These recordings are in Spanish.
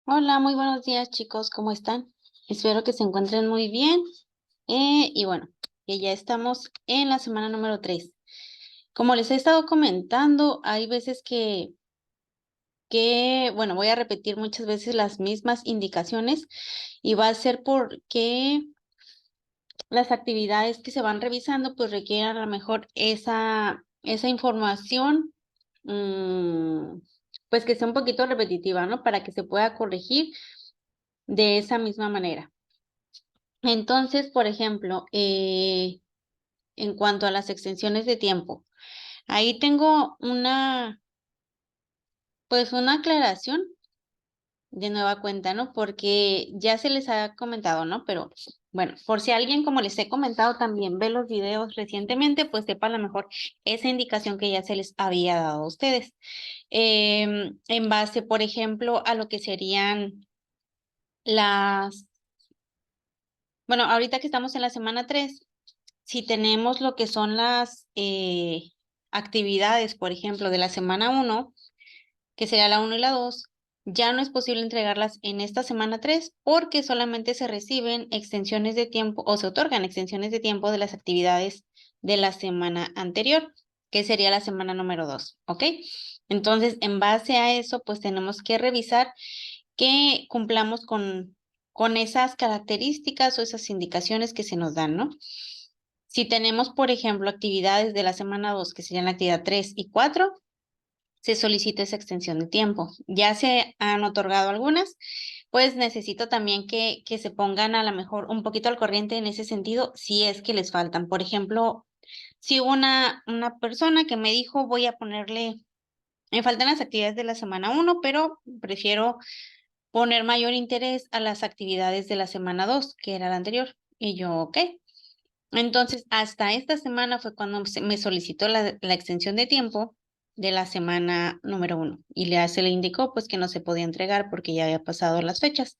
Hola, muy buenos días chicos, ¿cómo están? Espero que se encuentren muy bien. Y bueno, que ya estamos en la semana número 3. Como les he estado comentando, hay veces bueno, voy a repetir muchas veces las mismas indicaciones y va a ser porque las actividades que se van revisando pues requieren a lo mejor esa información, mm, pues que sea un poquito repetitiva, ¿no? Para que se pueda corregir de esa misma manera. Entonces, por ejemplo, en cuanto a las extensiones de tiempo, ahí tengo pues una aclaración de nueva cuenta, ¿no? Porque ya se les ha comentado, ¿no? Pero bueno, por si alguien, como les he comentado, también ve los videos recientemente, pues sepa a lo mejor esa indicación que ya se les había dado a ustedes. En base, por ejemplo, a lo que serían las, bueno, ahorita que estamos en la semana 3. Si tenemos lo que son las actividades, por ejemplo, de la semana 1, que sería la 1 y la 2, ya no es posible entregarlas en esta semana 3 porque solamente se reciben extensiones de tiempo o se otorgan extensiones de tiempo de las actividades de la semana anterior, que sería la semana número 2, ¿ok? Entonces, en base a eso, pues tenemos que revisar que cumplamos con esas características o esas indicaciones que se nos dan, ¿no? Si tenemos, por ejemplo, actividades de la semana 2, que serían la actividad 3 y 4, se solicita esa extensión de tiempo. Ya se han otorgado algunas, pues necesito también que se pongan a lo mejor un poquito al corriente en ese sentido, si es que les faltan. Por ejemplo, si hubo una persona que me dijo, voy a ponerle, me faltan las actividades de la semana 1, pero prefiero poner mayor interés a las actividades de la semana 2, que era la anterior. Y yo, ok. Entonces, hasta esta semana fue cuando me solicitó la extensión de tiempo de la semana número 1 y se le indicó pues que no se podía entregar porque ya había pasado las fechas.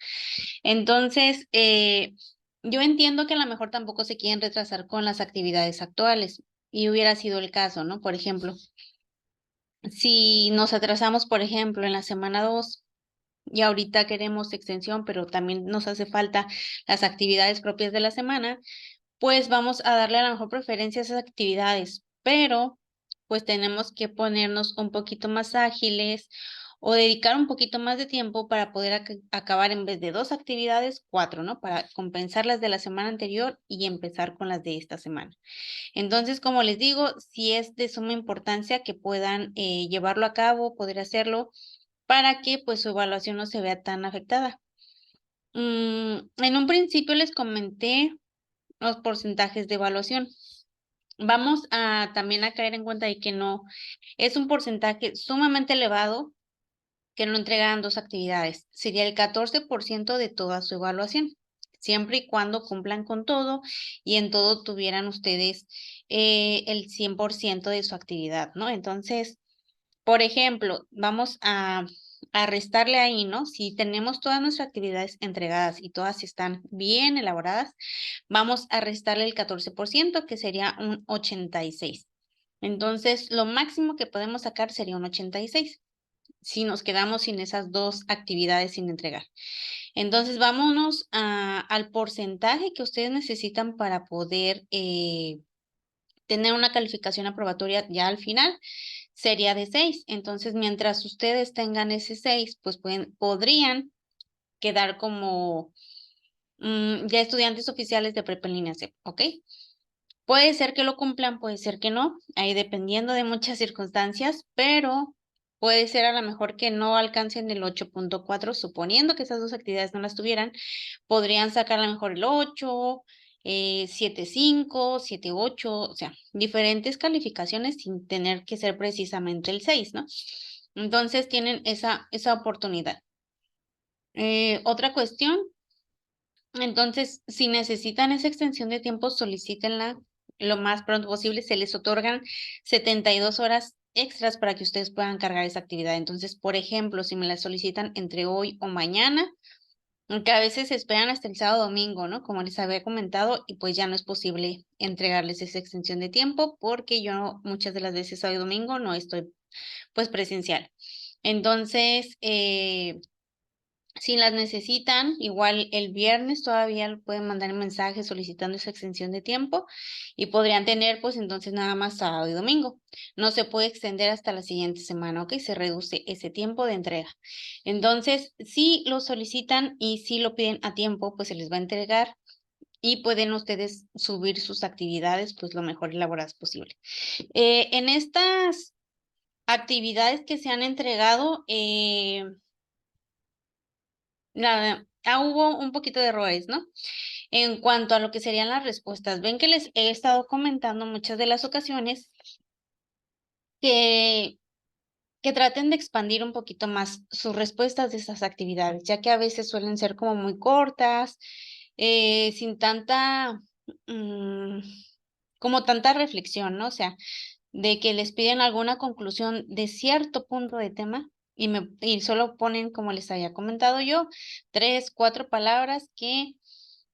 Entonces, yo entiendo que a lo mejor tampoco se quieren retrasar con las actividades actuales y hubiera sido el caso, ¿no? Por ejemplo, si nos atrasamos, por ejemplo, en la semana 2 y ahorita queremos extensión, pero también nos hace falta las actividades propias de la semana, pues vamos a darle a la mejor preferencia a esas actividades, pero pues tenemos que ponernos un poquito más ágiles o dedicar un poquito más de tiempo para poder acabar en vez de 2 actividades, 4, ¿no? Para compensar las de la semana anterior y empezar con las de esta semana. Entonces, como les digo, sí es de suma importancia que puedan llevarlo a cabo, poder hacerlo, para que pues su evaluación no se vea tan afectada. En un principio les comenté los porcentajes de evaluación. Vamos a también a caer en cuenta de que no es un porcentaje sumamente elevado que no entregan 2 actividades. Sería el 14% de toda su evaluación, siempre y cuando cumplan con todo y en todo tuvieran ustedes el 100% de su actividad, ¿no? Entonces, por ejemplo, vamos a restarle ahí, ¿no? Si tenemos todas nuestras actividades entregadas y todas están bien elaboradas, vamos a restarle el 14%, que sería un 86. Entonces, lo máximo que podemos sacar sería un 86 si nos quedamos sin esas 2 actividades sin entregar. Entonces, vámonos al porcentaje que ustedes necesitan para poder tener una calificación aprobatoria ya al final sería de 6. Entonces, mientras ustedes tengan ese 6, pues podrían quedar como ya estudiantes oficiales de prepa en línea C, ¿ok? Puede ser que lo cumplan, puede ser que no, ahí dependiendo de muchas circunstancias, pero puede ser a lo mejor que no alcancen el 8.4, suponiendo que esas 2 actividades no las tuvieran, podrían sacar a lo mejor el 8, 7.5, 7.8, o sea, diferentes calificaciones sin tener que ser precisamente el 6, ¿no? Entonces tienen esa oportunidad. Otra cuestión, entonces, si necesitan esa extensión de tiempo, solicítenla lo más pronto posible. Se les otorgan 72 horas extras para que ustedes puedan cargar esa actividad. Entonces, por ejemplo, si me la solicitan entre hoy o mañana, aunque a veces se esperan hasta el sábado o domingo, ¿no? Como les había comentado, y pues ya no es posible entregarles esa extensión de tiempo porque yo muchas de las veces sábado y domingo no estoy pues presencial. Entonces, Si las necesitan, igual el viernes todavía pueden mandar mensajes solicitando esa extensión de tiempo y podrían tener pues entonces nada más sábado y domingo. No se puede extender hasta la siguiente semana, ¿ok? Se reduce ese tiempo de entrega. Entonces, si lo solicitan y si lo piden a tiempo, pues se les va a entregar y pueden ustedes subir sus actividades pues lo mejor elaboradas posible. En estas actividades que se han entregado, hubo un poquito de errores, ¿no? En cuanto a lo que serían las respuestas, ven que les he estado comentando muchas de las ocasiones que, que traten de expandir un poquito más sus respuestas de esas actividades, ya que a veces suelen ser como muy cortas, sin tanta, mm, como tanta reflexión, ¿no? O sea, de que les piden alguna conclusión de cierto punto de tema y solo ponen, como les había comentado yo, 3, 4 palabras que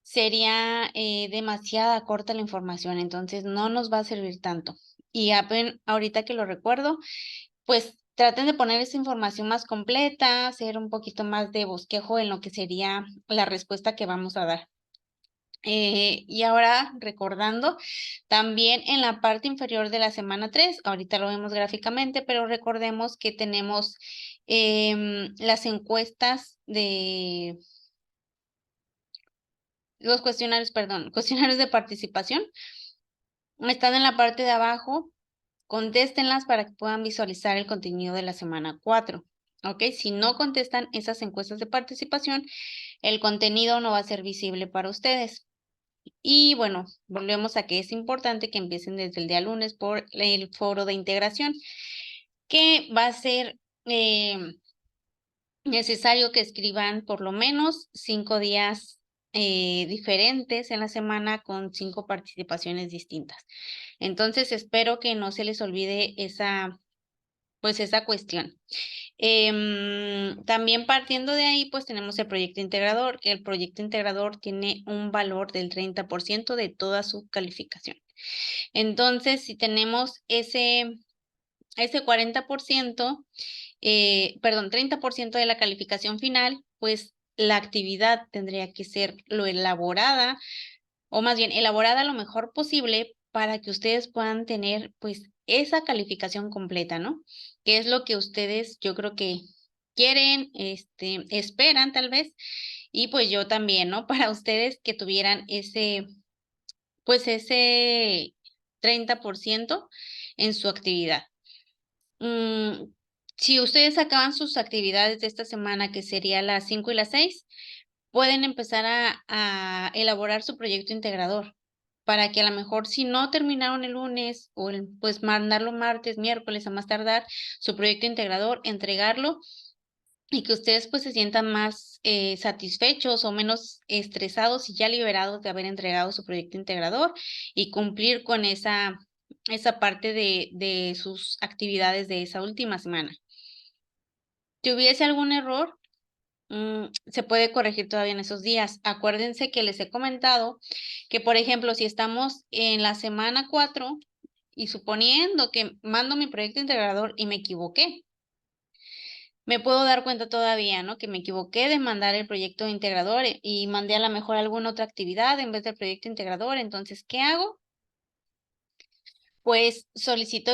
sería demasiada corta la información, entonces no nos va a servir tanto. Y ahorita que lo recuerdo, pues traten de poner esa información más completa, hacer un poquito más de bosquejo en lo que sería la respuesta que vamos a dar. Y ahora recordando, también en la parte inferior de la semana 3, ahorita lo vemos gráficamente, pero recordemos que tenemos las encuestas de los cuestionarios, perdón, cuestionarios de participación. Están en la parte de abajo, contéstenlas para que puedan visualizar el contenido de la semana 4. ¿Ok? Si no contestan esas encuestas de participación, el contenido no va a ser visible para ustedes. Y bueno, volvemos a que es importante que empiecen desde el día lunes por el foro de integración, que va a ser necesario que escriban por lo menos 5 días diferentes en la semana con 5 participaciones distintas. Entonces, espero que no se les olvide pues esa cuestión. También partiendo de ahí, pues tenemos el proyecto integrador, que el proyecto integrador tiene un valor del 30% de toda su calificación. Entonces, si tenemos ese 40%, perdón, 30% de la calificación final, pues la actividad tendría que ser lo elaborada, o más bien elaborada lo mejor posible para que ustedes puedan tener pues esa calificación completa, ¿no? Que es lo que ustedes yo creo que quieren, esperan tal vez, y pues yo también, ¿no? Para ustedes que tuvieran pues ese 30% en su actividad. Si ustedes acaban sus actividades de esta semana, que sería las 5 y las 6, pueden empezar a elaborar su proyecto integrador para que a lo mejor si no terminaron el lunes o pues mandarlo martes, miércoles a más tardar, su proyecto integrador, entregarlo y que ustedes pues se sientan más satisfechos o menos estresados y ya liberados de haber entregado su proyecto integrador y cumplir con esa parte de sus actividades de esa última semana. Si hubiese algún error, se puede corregir todavía en esos días. Acuérdense que les he comentado que, por ejemplo, si estamos en la semana 4 y suponiendo que mando mi proyecto integrador y me equivoqué, me puedo dar cuenta todavía, ¿no? Que me equivoqué de mandar el proyecto integrador y mandé a lo mejor alguna otra actividad en vez del proyecto integrador. Entonces, ¿qué hago? Pues solicito,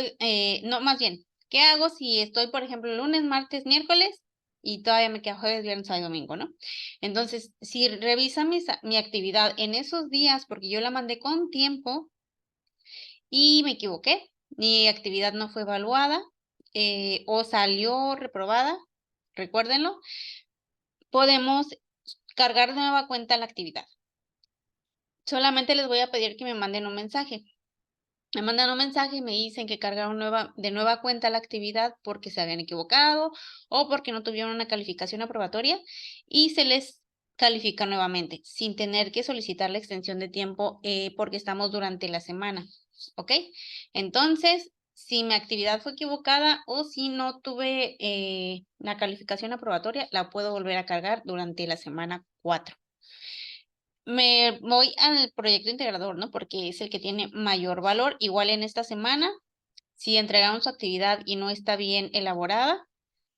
no, más bien, ¿qué hago si estoy, por ejemplo, lunes, martes, miércoles y todavía me queda jueves, viernes, sábado y domingo, ¿no? Entonces, si revisa mi actividad en esos días, porque yo la mandé con tiempo y me equivoqué, mi actividad no fue evaluada o salió reprobada, recuérdenlo, podemos cargar de nueva cuenta la actividad. Solamente les voy a pedir que me manden un mensaje. Me mandan un mensaje y me dicen que cargaron de nueva cuenta la actividad porque se habían equivocado o porque no tuvieron una calificación aprobatoria y se les califica nuevamente sin tener que solicitar la extensión de tiempo porque estamos durante la semana. ¿Ok? Entonces, si mi actividad fue equivocada o si no tuve la calificación aprobatoria, la puedo volver a cargar durante la semana 4. Me voy al proyecto integrador, ¿no? Porque es el que tiene mayor valor. Igual en esta semana, si entregaron su actividad y no está bien elaborada,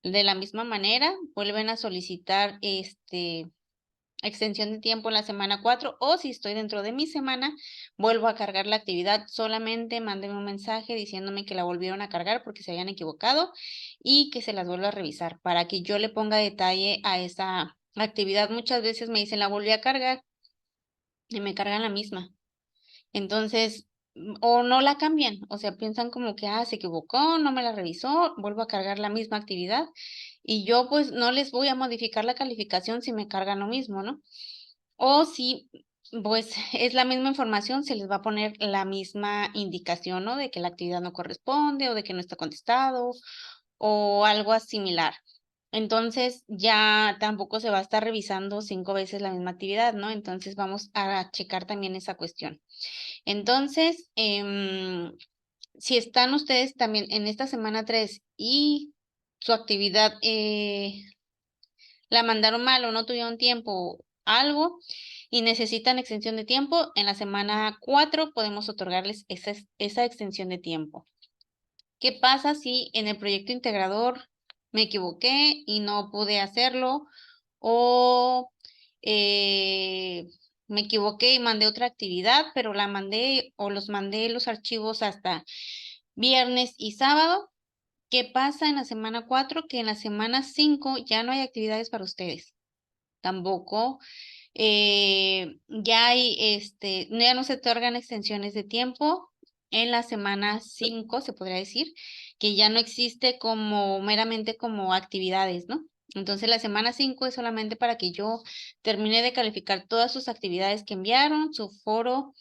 De la misma manera, vuelven a solicitar extensión de tiempo en la semana 4 o si estoy dentro de mi semana, vuelvo a cargar la actividad. Solamente mándenme un mensaje diciéndome que la volvieron a cargar porque se habían equivocado y que se las vuelva a revisar para que yo le ponga detalle a esa actividad. Muchas veces me dicen la volví a cargar y me cargan la misma. Entonces, o no la cambian, o sea, piensan como que, se equivocó, no me la revisó, vuelvo a cargar la misma actividad y yo pues no les voy a modificar la calificación si me cargan lo mismo, ¿no? O si pues es la misma información, se les va a poner la misma indicación, ¿no? De que la actividad no corresponde o de que no está contestado o algo similar. Entonces ya tampoco se va a estar revisando 5 veces la misma actividad, ¿no? Entonces vamos a checar también esa cuestión. Entonces, si están ustedes también en esta semana 3 y su actividad la mandaron mal o no tuvieron tiempo, algo, y necesitan extensión de tiempo, en la semana 4 podemos otorgarles esa extensión de tiempo. ¿Qué pasa si en el proyecto integrador me equivoqué y no pude hacerlo? O me equivoqué y mandé otra actividad, pero la mandé o los mandé los archivos hasta viernes y sábado. ¿Qué pasa en la semana 4? Que en la semana 5 ya no hay actividades para ustedes. Tampoco ya hay, ya no se otorgan extensiones de tiempo. En la semana 5 se podría decir que ya no existe como meramente como actividades, ¿no? Entonces la semana 5 es solamente para que yo termine de calificar todas sus actividades que enviaron, su foro,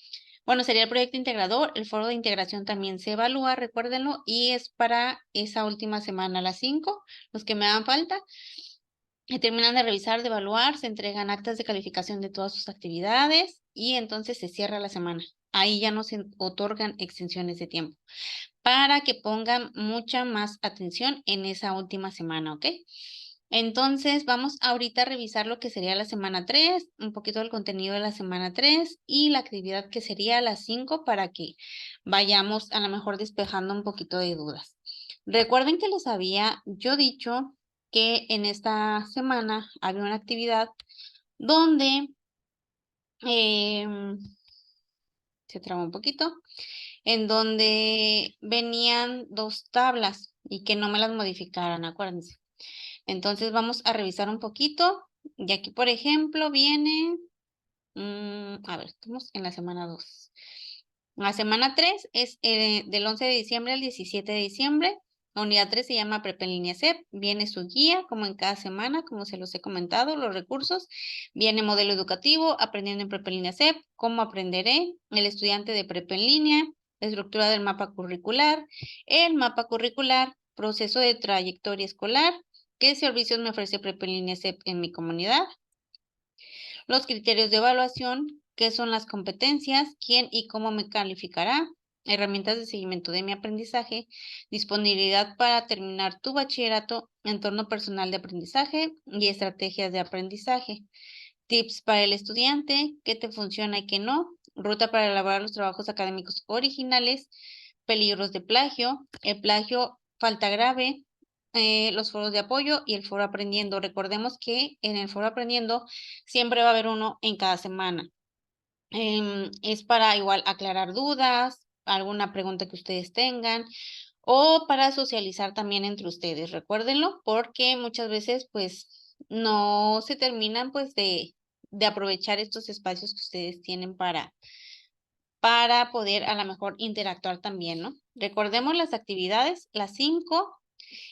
bueno, sería el proyecto integrador, el foro de integración también se evalúa, recuérdenlo, y es para esa última semana, las 5, los que me dan falta. Y terminan de revisar, de evaluar, se entregan actas de calificación de todas sus actividades y entonces se cierra la semana. Ahí ya no se otorgan extensiones de tiempo para que pongan mucha más atención en esa última semana, ¿ok? Entonces vamos ahorita a revisar lo que sería la semana 3, un poquito del contenido de la semana 3 y la actividad que sería la 5 para que vayamos a lo mejor despejando un poquito de dudas. Recuerden que les había yo dicho que en esta semana había una actividad donde se trabó un poquito, en donde venían 2 tablas y que no me las modificaran, acuérdense. Entonces vamos a revisar un poquito. Y aquí, por ejemplo, viene, a ver, estamos en la semana 2. La semana 3 es del 11 de diciembre al 17 de diciembre. La unidad 3 se llama Prepa en línea CEP. Viene su guía, como en cada semana, como se los he comentado, los recursos. Viene modelo educativo, aprendiendo en Prepa en línea CEP, cómo aprenderé, el estudiante de Prepa en línea, la estructura del mapa curricular, el mapa curricular, proceso de trayectoria escolar, qué servicios me ofrece Prepa en línea CEP en mi comunidad, los criterios de evaluación, qué son las competencias, quién y cómo me calificará, herramientas de seguimiento de mi aprendizaje, disponibilidad para terminar tu bachillerato, entorno personal de aprendizaje y estrategias de aprendizaje, tips para el estudiante, qué te funciona y qué no, ruta para elaborar los trabajos académicos originales, peligros de plagio, el plagio, falta grave, los foros de apoyo y el foro aprendiendo. Recordemos que en el foro aprendiendo siempre va a haber uno en cada semana. Es para igual aclarar dudas, alguna pregunta que ustedes tengan o para socializar también entre ustedes. Recuérdenlo porque muchas veces pues no se terminan pues de aprovechar estos espacios que ustedes tienen para poder a lo mejor interactuar también, ¿no? Recordemos las actividades, las 5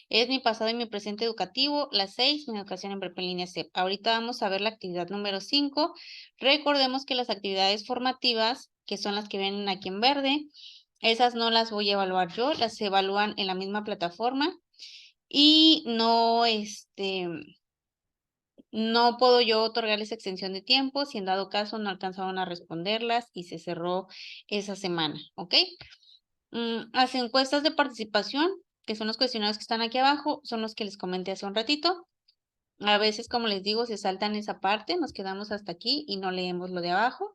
es mi pasado y mi presente educativo. Las 6, mi educación en prepa en línea CEP. Ahorita vamos a ver la actividad número 5. Recordemos que las actividades formativas, que son las que vienen aquí en verde, esas no las voy a evaluar yo, las evalúan en la misma plataforma y no puedo yo otorgarles extensión de tiempo si en dado caso no alcanzaron a responderlas y se cerró esa semana, ¿ok? Las encuestas de participación, que son los cuestionarios que están aquí abajo, son los que les comenté hace un ratito. A veces, como les digo, se saltan esa parte, nos quedamos hasta aquí y no leemos lo de abajo.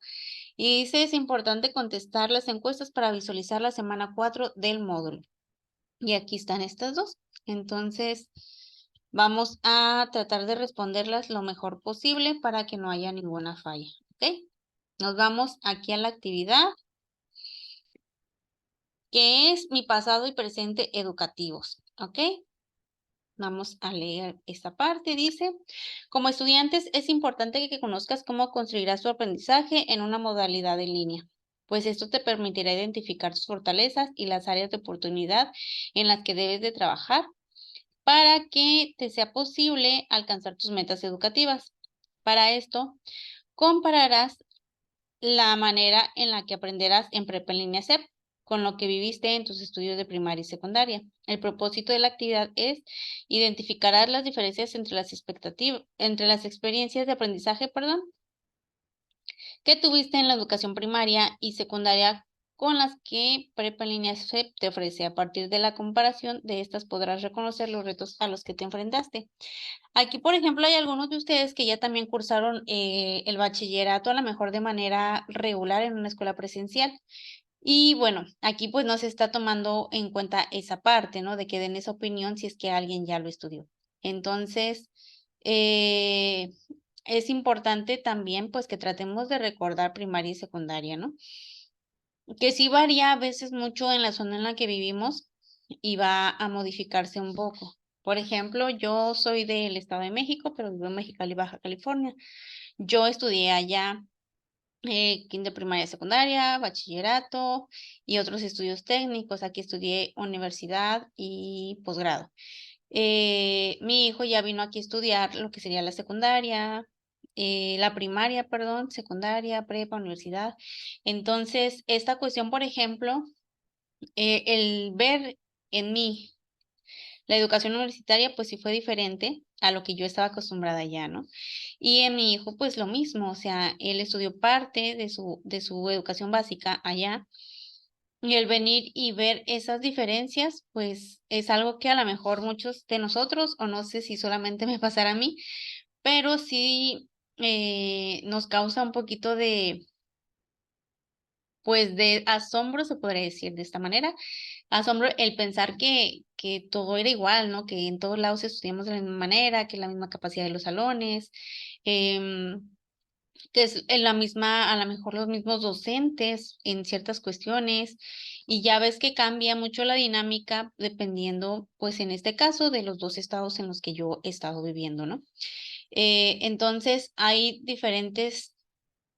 Y dice, es importante contestar las encuestas para visualizar la semana 4 del módulo. Y aquí están estas dos. Entonces, Vamos a tratar de responderlas lo mejor posible para que no haya ninguna falla, ¿ok? Nos vamos aquí a la actividad, que es mi pasado y presente educativos, ¿ok? Vamos a leer esta parte. Dice, como estudiantes es importante que conozcas cómo construirás tu aprendizaje en una modalidad en línea, pues esto te permitirá identificar tus fortalezas y las áreas de oportunidad en las que debes de trabajar para que te sea posible alcanzar tus metas educativas. Para esto, compararás la manera en la que aprenderás en prepa en línea CEP con lo que viviste en tus estudios de primaria y secundaria. El propósito de la actividad es identificar las diferencias entre las expectativas, entre las experiencias de aprendizaje, que tuviste en la educación primaria y secundaria con las que Prepa en Línea CEP te ofrece. A partir de la comparación de estas podrás reconocer los retos a los que te enfrentaste. Aquí, por ejemplo, hay algunos de ustedes que ya también cursaron el bachillerato, a lo mejor de manera regular en una escuela presencial. Y bueno, aquí pues no se está tomando en cuenta esa parte, ¿no? De que den esa opinión si es que alguien ya lo estudió. Entonces, eh, es importante también pues que tratemos de recordar primaria y secundaria, ¿no? Que sí varía a veces mucho en la zona en la que vivimos y va a modificarse un poco. Por ejemplo, yo soy del Estado de México, pero vivo en Mexicali, Baja California. Yo estudié allá kinder, primaria, secundaria, bachillerato y otros estudios técnicos. Aquí estudié universidad y posgrado. Mi hijo ya vino aquí a estudiar lo que sería la secundaria, la primaria, perdón, secundaria, prepa, universidad. Entonces, esta cuestión, por ejemplo, el ver en mí la educación universitaria, pues sí fue diferente a lo que yo estaba acostumbrada ya, ¿no? Y en mi hijo, pues lo mismo, o sea, él estudió parte de su educación básica allá. Y el venir y ver esas diferencias, pues es algo que a lo mejor muchos de nosotros, o no sé si solamente me pasará a mí, pero sí nos causa un poquito de, pues de asombro, se podría decir de esta manera, asombro el pensar que todo era igual, ¿no? Que en todos lados estudiamos de la misma manera, que la misma capacidad de los salones, em, que es en la misma, a lo mejor los mismos docentes en ciertas cuestiones, y ya ves que cambia mucho la dinámica dependiendo, pues en este caso, de los dos estados en los que yo he estado viviendo, ¿no? Entonces, hay diferentes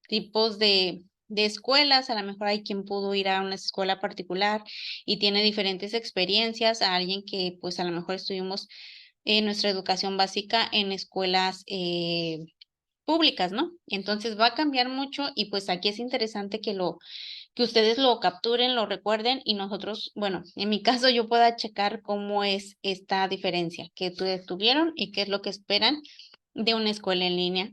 tipos de escuelas, a lo mejor hay quien pudo ir a una escuela particular y tiene diferentes experiencias, a alguien que pues a lo mejor estuvimos en nuestra educación básica en escuelas públicas, ¿no? Entonces va a cambiar mucho y pues aquí es interesante que ustedes lo capturen, lo recuerden y nosotros, bueno, en mi caso yo pueda checar cómo es esta diferencia que ustedes tuvieron y qué es lo que esperan de una escuela en línea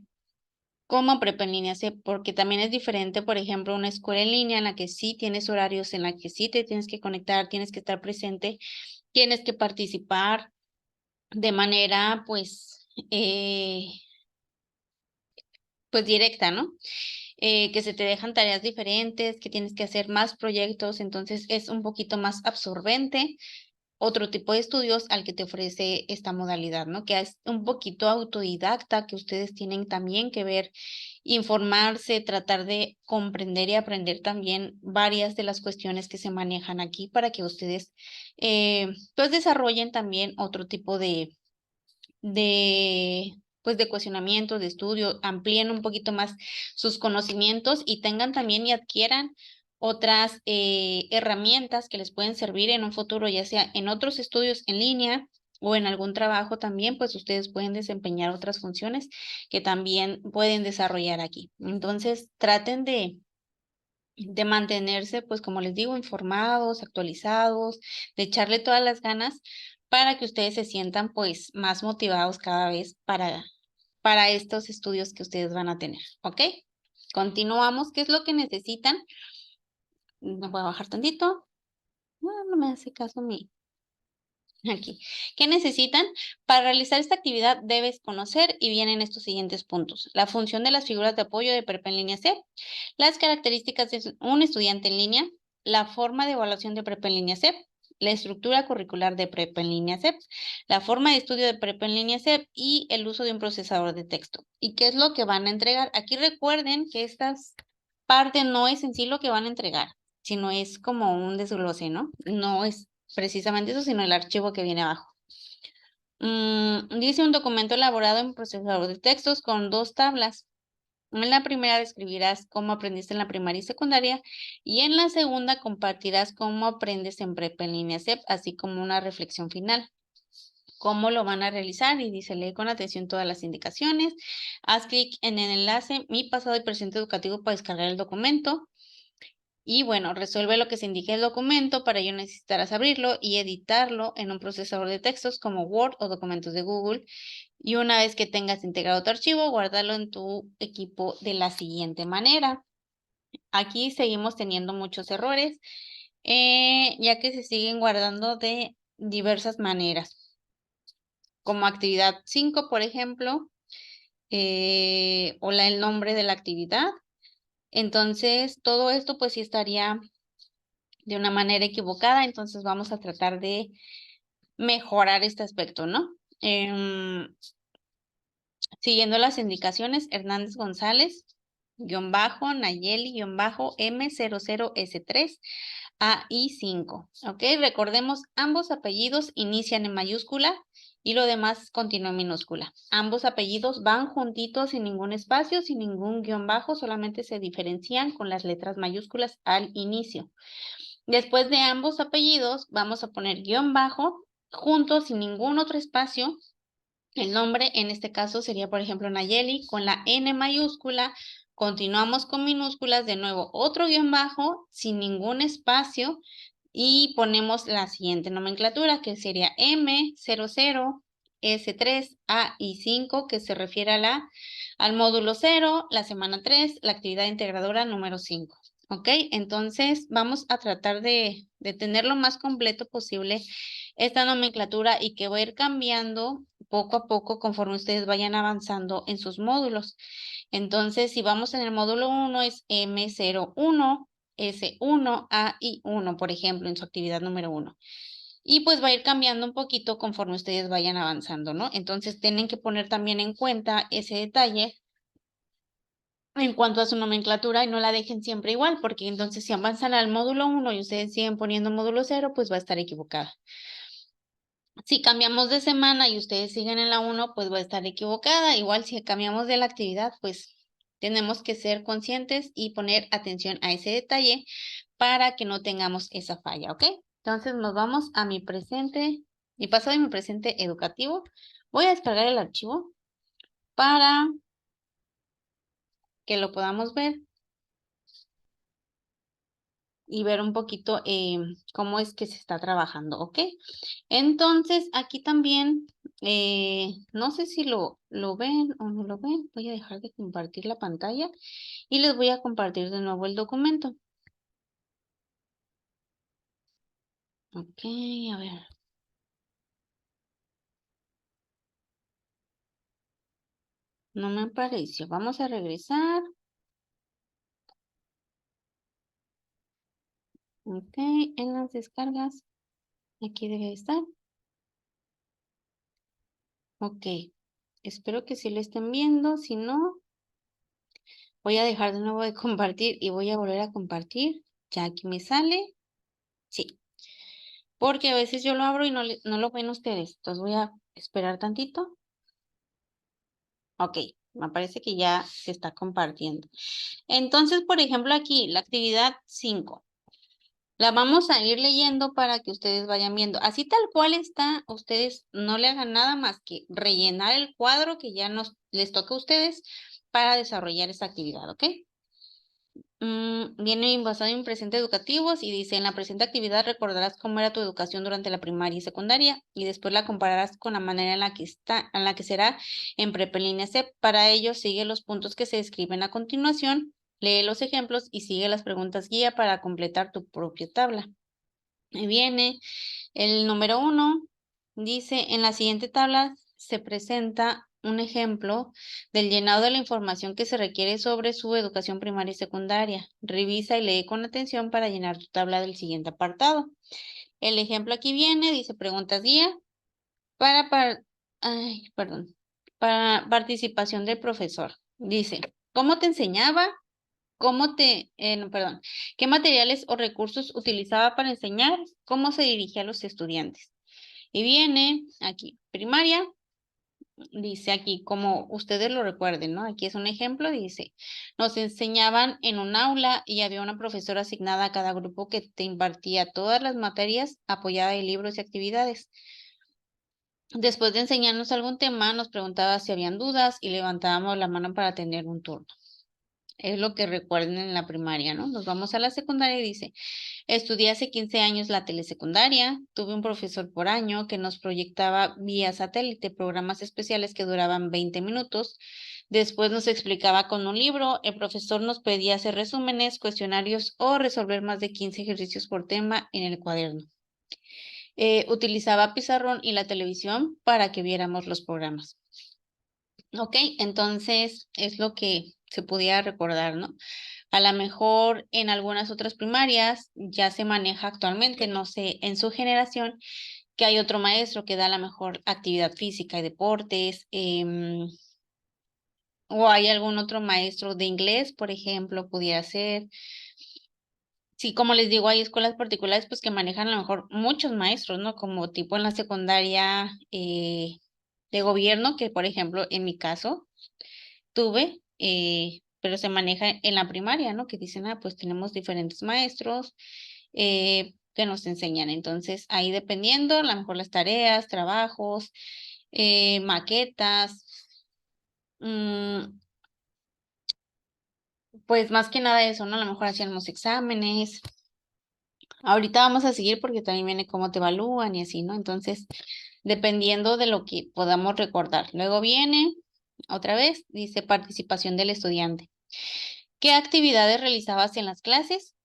como prepa en línea, porque también es diferente, por ejemplo, una escuela en línea en la que sí tienes horarios, en la que sí te tienes que conectar, tienes que estar presente, tienes que participar de manera, pues directa, ¿no? Que se te dejan tareas diferentes, que tienes que hacer más proyectos, entonces es un poquito más absorbente otro tipo de estudios al que te ofrece esta modalidad, ¿no? Que es un poquito autodidacta, que ustedes tienen también que ver, informarse, tratar de comprender y aprender también varias de las cuestiones que se manejan aquí para que ustedes pues desarrollen también otro tipo de cuestionamiento, de estudio, amplíen un poquito más sus conocimientos y tengan también y adquieran otras herramientas que les pueden servir en un futuro, ya sea en otros estudios en línea o en algún trabajo también, pues ustedes pueden desempeñar otras funciones que también pueden desarrollar aquí. Entonces, traten de mantenerse, pues como les digo, informados, actualizados, de echarle todas las ganas para que ustedes se sientan pues más motivados cada vez para estos estudios que ustedes van a tener, ¿ok? Continuamos. ¿Qué es lo que necesitan? Me voy a bajar tantito. No me hace caso mi... Aquí. ¿Qué necesitan? Para realizar esta actividad debes conocer y vienen estos siguientes puntos. La función de las figuras de apoyo de Prepa en línea C, las características de un estudiante en línea, la forma de evaluación de Prepa en línea C, la estructura curricular de prepa en línea CEP, la forma de estudio de prepa en línea CEP y el uso de un procesador de texto. ¿Y qué es lo que van a entregar? Aquí recuerden que estas partes no es en sí lo que van a entregar, sino es como un desglose, ¿no? No es precisamente eso, sino el archivo que viene abajo. Dice un documento elaborado en procesador de textos con 2 tablas. En la primera describirás cómo aprendiste en la primaria y secundaria y en la segunda compartirás cómo aprendes en prepa en línea CEP, así como una reflexión final. ¿Cómo lo van a realizar? Y dice, lee con atención todas las indicaciones. Haz clic en el enlace Mi pasado y presente educativo para descargar el documento. Y bueno, resuelve lo que se indique el documento. Para ello necesitarás abrirlo y editarlo en un procesador de textos como Word o documentos de Google. Y una vez que tengas integrado tu archivo, guárdalo en tu equipo de la siguiente manera. Aquí seguimos teniendo muchos errores, ya que se siguen guardando de diversas maneras. Como actividad 5, por ejemplo, o el nombre de la actividad. Entonces, todo esto pues sí estaría de una manera equivocada, entonces vamos a tratar de mejorar este aspecto, ¿no? Siguiendo las indicaciones, Hernández González, Nayeli, M00S3, AI5. ¿Ok? Recordemos, ambos apellidos inician en mayúscula y lo demás continúa en minúscula. Ambos apellidos van juntitos sin ningún espacio, sin ningún guión bajo, solamente se diferencian con las letras mayúsculas al inicio. Después de ambos apellidos, vamos a poner guión bajo juntos sin ningún otro espacio. El nombre en este caso sería, por ejemplo, Nayeli con la N mayúscula. Continuamos con minúsculas, de nuevo otro guión bajo sin ningún espacio y ponemos la siguiente nomenclatura que sería M00, S3, A y 5 que se refiere al módulo 0, la semana 3, la actividad integradora número 5. ¿Ok? Entonces vamos a tratar de tener lo más completo posible esta nomenclatura y que va a ir cambiando poco a poco conforme ustedes vayan avanzando en sus módulos. Entonces, si vamos en el módulo 1 es M01, S1, A y 1, por ejemplo, en su actividad número 1. Y pues va a ir cambiando un poquito conforme ustedes vayan avanzando, ¿no? Entonces, tienen que poner también en cuenta ese detalle en cuanto a su nomenclatura y no la dejen siempre igual, porque entonces si avanzan al módulo 1 y ustedes siguen poniendo módulo 0, pues va a estar equivocada. Si cambiamos de semana y ustedes siguen en la 1, pues va a estar equivocada. Igual si cambiamos de la actividad, pues tenemos que ser conscientes y poner atención a ese detalle para que no tengamos esa falla, ¿ok? Entonces nos vamos a mi pasado y mi presente educativo. Voy a descargar el archivo para que lo podamos ver y ver un poquito cómo es que se está trabajando, ¿ok? Entonces, aquí también, no sé si lo ven o no lo ven, voy a dejar de compartir la pantalla y les voy a compartir de nuevo el documento. Ok, a ver. No me apareció. Vamos a regresar. Ok, en las descargas. Aquí debe estar. Ok, espero que sí lo estén viendo. Si no, voy a dejar de nuevo de compartir y voy a volver a compartir. Ya aquí me sale. Sí, porque a veces yo lo abro y no lo ven ustedes. Entonces voy a esperar tantito. Ok, me parece que ya se está compartiendo. Entonces, por ejemplo, aquí la actividad 5. La vamos a ir leyendo para que ustedes vayan viendo. Así tal cual está, ustedes no le hagan nada más que rellenar el cuadro que ya les toca a ustedes para desarrollar esta actividad, ¿ok? Viene basado en presente educativos y dice, en la presente actividad recordarás cómo era tu educación durante la primaria y secundaria y después la compararás con la manera en la que será en prepa en línea CEP. Para ello, sigue los puntos que se describen a continuación, lee los ejemplos y sigue las preguntas guía para completar tu propia tabla. Ahí viene el número 1, dice, en la siguiente tabla se presenta un ejemplo del llenado de la información que se requiere sobre su educación primaria y secundaria. Revisa y lee con atención para llenar tu tabla del siguiente apartado. El ejemplo aquí viene, dice preguntas guía para, para participación del profesor. Dice, ¿cómo te enseñaba? No, perdón, ¿qué materiales o recursos utilizaba para enseñar? ¿Cómo se dirigía a los estudiantes? Y viene aquí, primaria, dice aquí, como ustedes lo recuerden, ¿no? Aquí es un ejemplo, dice, nos enseñaban en un aula y había una profesora asignada a cada grupo que te impartía todas las materias apoyada de libros y actividades. Después de enseñarnos algún tema, nos preguntaba si habían dudas y levantábamos la mano para tener un turno. Es lo que recuerden en la primaria, ¿no? Nos vamos a la secundaria y dice, estudié hace 15 años la telesecundaria, tuve un profesor por año que nos proyectaba vía satélite programas especiales que duraban 20 minutos. Después nos explicaba con un libro, el profesor nos pedía hacer resúmenes, cuestionarios o resolver más de 15 ejercicios por tema en el cuaderno. Utilizaba pizarrón y la televisión para que viéramos los programas. Ok, entonces es lo que se podía recordar, ¿no? A lo mejor en algunas otras primarias ya se maneja actualmente, no sé, en su generación, que hay otro maestro que da la mejor actividad física y deportes, o hay algún otro maestro de inglés, por ejemplo, pudiera ser. Sí, como les digo, hay escuelas particulares pues que manejan a lo mejor muchos maestros, ¿no? Como tipo en la secundaria de gobierno, que por ejemplo en mi caso tuve, pero se maneja en la primaria, ¿no? Que dicen, ah, pues tenemos diferentes maestros que nos enseñan. Entonces, ahí dependiendo, a lo mejor las tareas, trabajos, maquetas, mm, pues más que nada eso, ¿no? A lo mejor hacíamos exámenes. Ahorita vamos a seguir porque también viene cómo te evalúan y así, ¿no? Entonces, dependiendo de lo que podamos recordar. Luego viene, otra vez, dice participación del estudiante. ¿Qué actividades realizabas en las clases?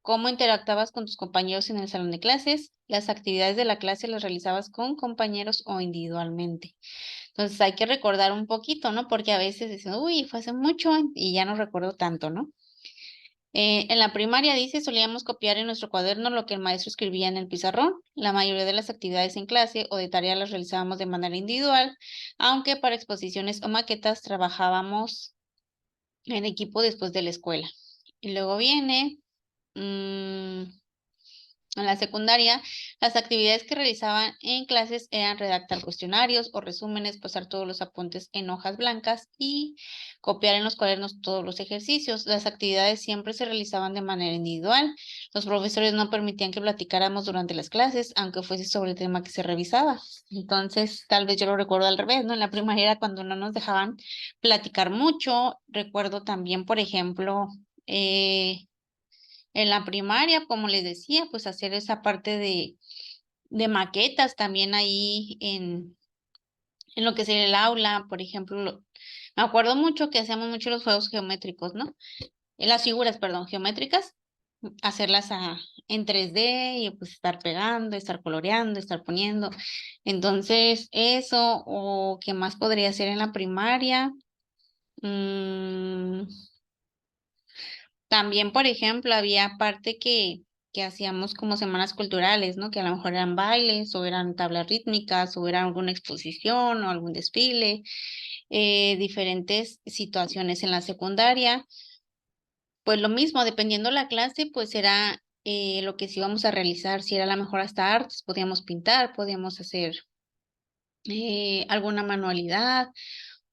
¿Cómo interactuabas con tus compañeros en el salón de clases? Las actividades de la clase las realizabas con compañeros o individualmente. Entonces hay que recordar un poquito, ¿no? Porque a veces dicen, uy, fue hace mucho y ya no recuerdo tanto, ¿no? En la primaria dice, solíamos copiar en nuestro cuaderno lo que el maestro escribía en el pizarrón. La mayoría de las actividades en clase o de tarea las realizábamos de manera individual, aunque para exposiciones o maquetas trabajábamos en equipo después de la escuela. Y luego viene, mm, en la secundaria, las actividades que realizaban en clases eran redactar cuestionarios o resúmenes, pasar todos los apuntes en hojas blancas y copiar en los cuadernos todos los ejercicios. Las actividades siempre se realizaban de manera individual. Los profesores no permitían que platicáramos durante las clases, aunque fuese sobre el tema que se revisaba. Entonces, tal vez yo lo recuerdo al revés, ¿no? En la primaria era cuando no nos dejaban platicar mucho. Recuerdo también, por ejemplo, en la primaria, como les decía, pues hacer esa parte de maquetas también ahí en lo que sería el aula, por ejemplo, me acuerdo mucho que hacíamos mucho los juegos geométricos, ¿no? Las figuras, perdón, geométricas, hacerlas en 3D y pues estar pegando, estar coloreando, estar poniendo. Entonces, eso, o qué más podría hacer en la primaria. Mm, También, por ejemplo, había parte que hacíamos como semanas culturales, ¿no? Que a lo mejor eran bailes o eran tablas rítmicas o era alguna exposición o algún desfile, diferentes situaciones en la secundaria. Pues lo mismo, dependiendo la clase, pues era lo que sí íbamos a realizar. Si era a lo mejor hasta artes, podíamos pintar, podíamos hacer alguna manualidad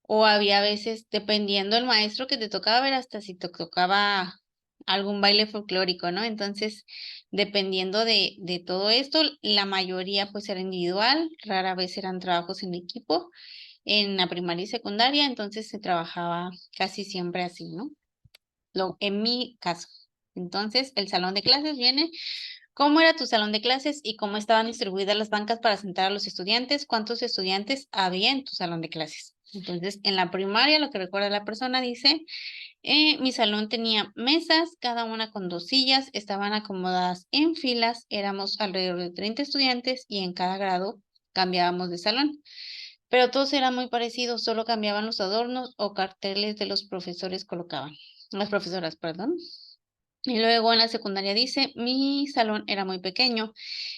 o había veces, dependiendo del maestro que te tocaba ver, hasta si te tocaba algún baile folclórico, ¿no? Entonces, dependiendo de todo esto, la mayoría pues era individual, rara vez eran trabajos en equipo en la primaria y secundaria, entonces se trabajaba casi siempre así, ¿no? En mi caso. Entonces, el salón de clases viene. ¿Cómo era tu salón de clases y cómo estaban distribuidas las bancas para sentar a los estudiantes? ¿Cuántos estudiantes había en tu salón de clases? Entonces, en la primaria, lo que recuerda la persona dice, mi salón tenía mesas, cada una con 2 sillas, estaban acomodadas en filas, éramos alrededor de 30 estudiantes y en cada grado cambiábamos de salón. Pero todos eran muy parecidos, solo cambiaban los adornos o carteles de los profesores colocaban. Las profesoras, perdón. Y luego en la secundaria dice, mi salón era muy pequeño.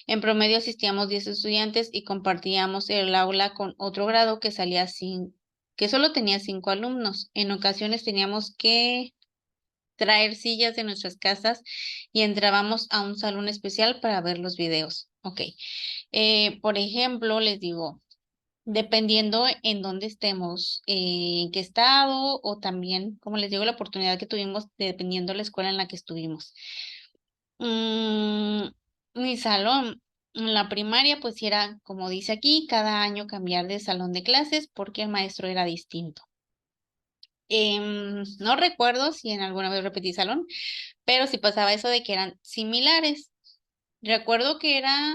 En promedio asistíamos 10 estudiantes y compartíamos el aula con otro grado que salía sin, que solo tenía 5 alumnos. En ocasiones teníamos que traer sillas de nuestras casas y entrábamos a un salón especial para ver los videos. Ok. Por ejemplo, les digo, dependiendo en dónde estemos, en qué estado, o también, como les digo, la oportunidad que tuvimos, dependiendo de la escuela en la que estuvimos. Mm, Mi salón, en la primaria, pues sí era, como dice aquí, cada año cambiar de salón de clases porque el maestro era distinto. No recuerdo si en alguna vez repetí salón, pero sí pasaba eso de que eran similares. Recuerdo que era,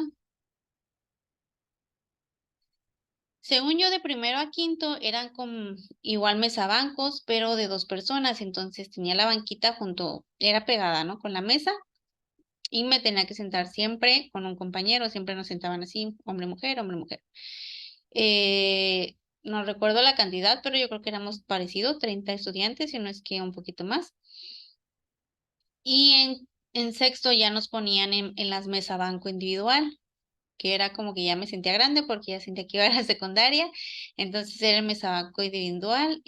según yo, de primero a quinto eran con igual mesabancos, pero de 2 personas, entonces tenía la banquita junto, era pegada, ¿no? Con la mesa y me tenía que sentar siempre con un compañero, siempre nos sentaban así, hombre-mujer, hombre-mujer. No recuerdo la cantidad, pero yo creo que éramos parecidos, 30 estudiantes, si no es que un poquito más. Y en sexto ya nos ponían en las mesabanco individual, que era como que ya me sentía grande porque ya sentía que iba a la secundaria, entonces era el mesabanco individual.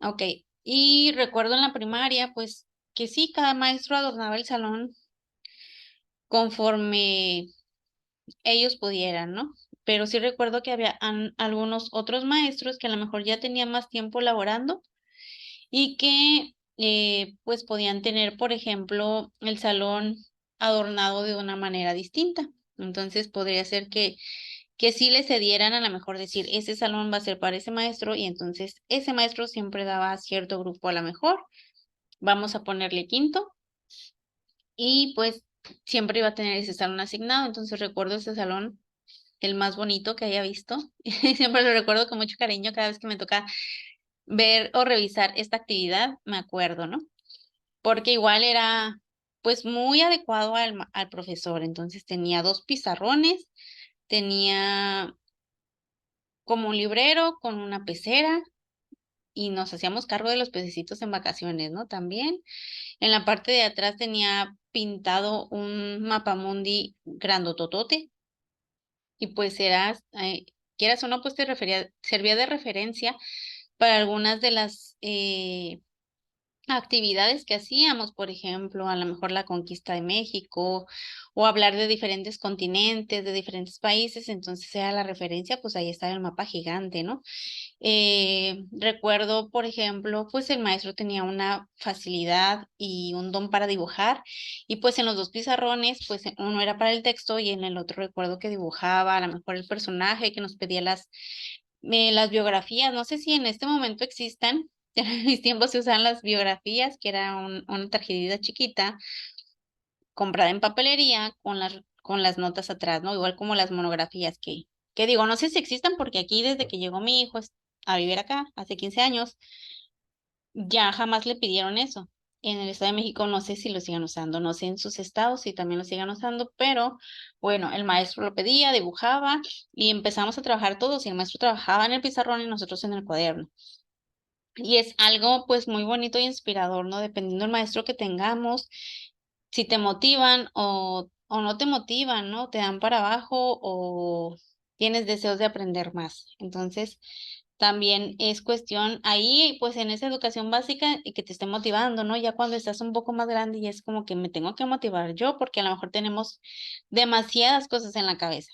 Ok, y recuerdo en la primaria, pues que sí, cada maestro adornaba el salón conforme ellos pudieran, ¿no? Pero sí recuerdo que había algunos otros maestros que a lo mejor ya tenían más tiempo laborando y que pues podían tener, por ejemplo, el salón adornado de una manera distinta. Entonces podría ser que sí le cedieran a lo mejor decir, ese salón va a ser para ese maestro y entonces ese maestro siempre daba a cierto grupo a lo mejor, vamos a ponerle quinto y pues siempre iba a tener ese salón asignado. Entonces recuerdo ese salón el más bonito que haya visto. Siempre lo recuerdo con mucho cariño cada vez que me toca ver o revisar esta actividad, me acuerdo, ¿no? Porque igual era pues muy adecuado al profesor. Entonces tenía 2 pizarrones, tenía como un librero con una pecera y nos hacíamos cargo de los pececitos en vacaciones, ¿no? También en la parte de atrás tenía pintado un mapamundi grandototote y pues era, quieras o no, pues servía de referencia para algunas de las actividades que hacíamos, por ejemplo, a lo mejor la conquista de México o hablar de diferentes continentes, de diferentes países, entonces era la referencia, pues ahí estaba el mapa gigante, ¿no? Recuerdo, por ejemplo, pues el maestro tenía una facilidad y un don para dibujar y pues en los 2 pizarrones, pues uno era para el texto y en el otro recuerdo que dibujaba a lo mejor el personaje que nos pedía las biografías. No sé si en este momento existan. En mis tiempos se usaban las biografías, que era una tarjetita chiquita comprada en papelería con las notas atrás, ¿no? Igual como las monografías que digo, no sé si existan porque aquí desde que llegó mi hijo a vivir acá, hace 15 años, ya jamás le pidieron eso. En el Estado de México no sé si lo sigan usando, no sé en sus estados si también lo sigan usando, pero bueno, el maestro lo pedía, dibujaba y empezamos a trabajar todos y el maestro trabajaba en el pizarrón y nosotros en el cuaderno. Y es algo pues muy bonito y inspirador, ¿no? Dependiendo del maestro que tengamos, si te motivan o no te motivan, ¿no? Te dan para abajo o tienes deseos de aprender más. Entonces, también es cuestión ahí, pues en esa educación básica y que te esté motivando, ¿no? Ya cuando estás un poco más grande y es como que me tengo que motivar yo porque a lo mejor tenemos demasiadas cosas en la cabeza.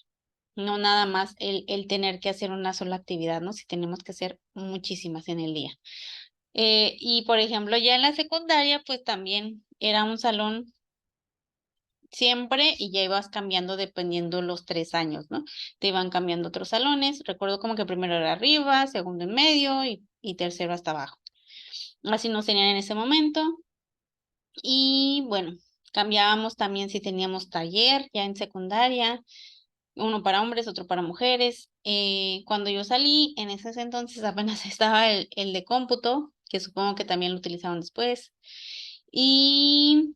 No nada más el tener que hacer una sola actividad, ¿no? Si tenemos que hacer muchísimas en el día. Y por ejemplo, ya en la secundaria, pues también era un salón siempre y ya ibas cambiando dependiendo los 3 años, ¿no? Te iban cambiando otros salones. Recuerdo como que primero era arriba, segundo en medio y tercero hasta abajo. Así nos tenían en ese momento. Y bueno, cambiábamos también si teníamos taller ya en secundaria, uno para hombres, otro para mujeres. Cuando yo salí, en ese entonces apenas estaba el de cómputo, que supongo que también lo utilizaban después. Y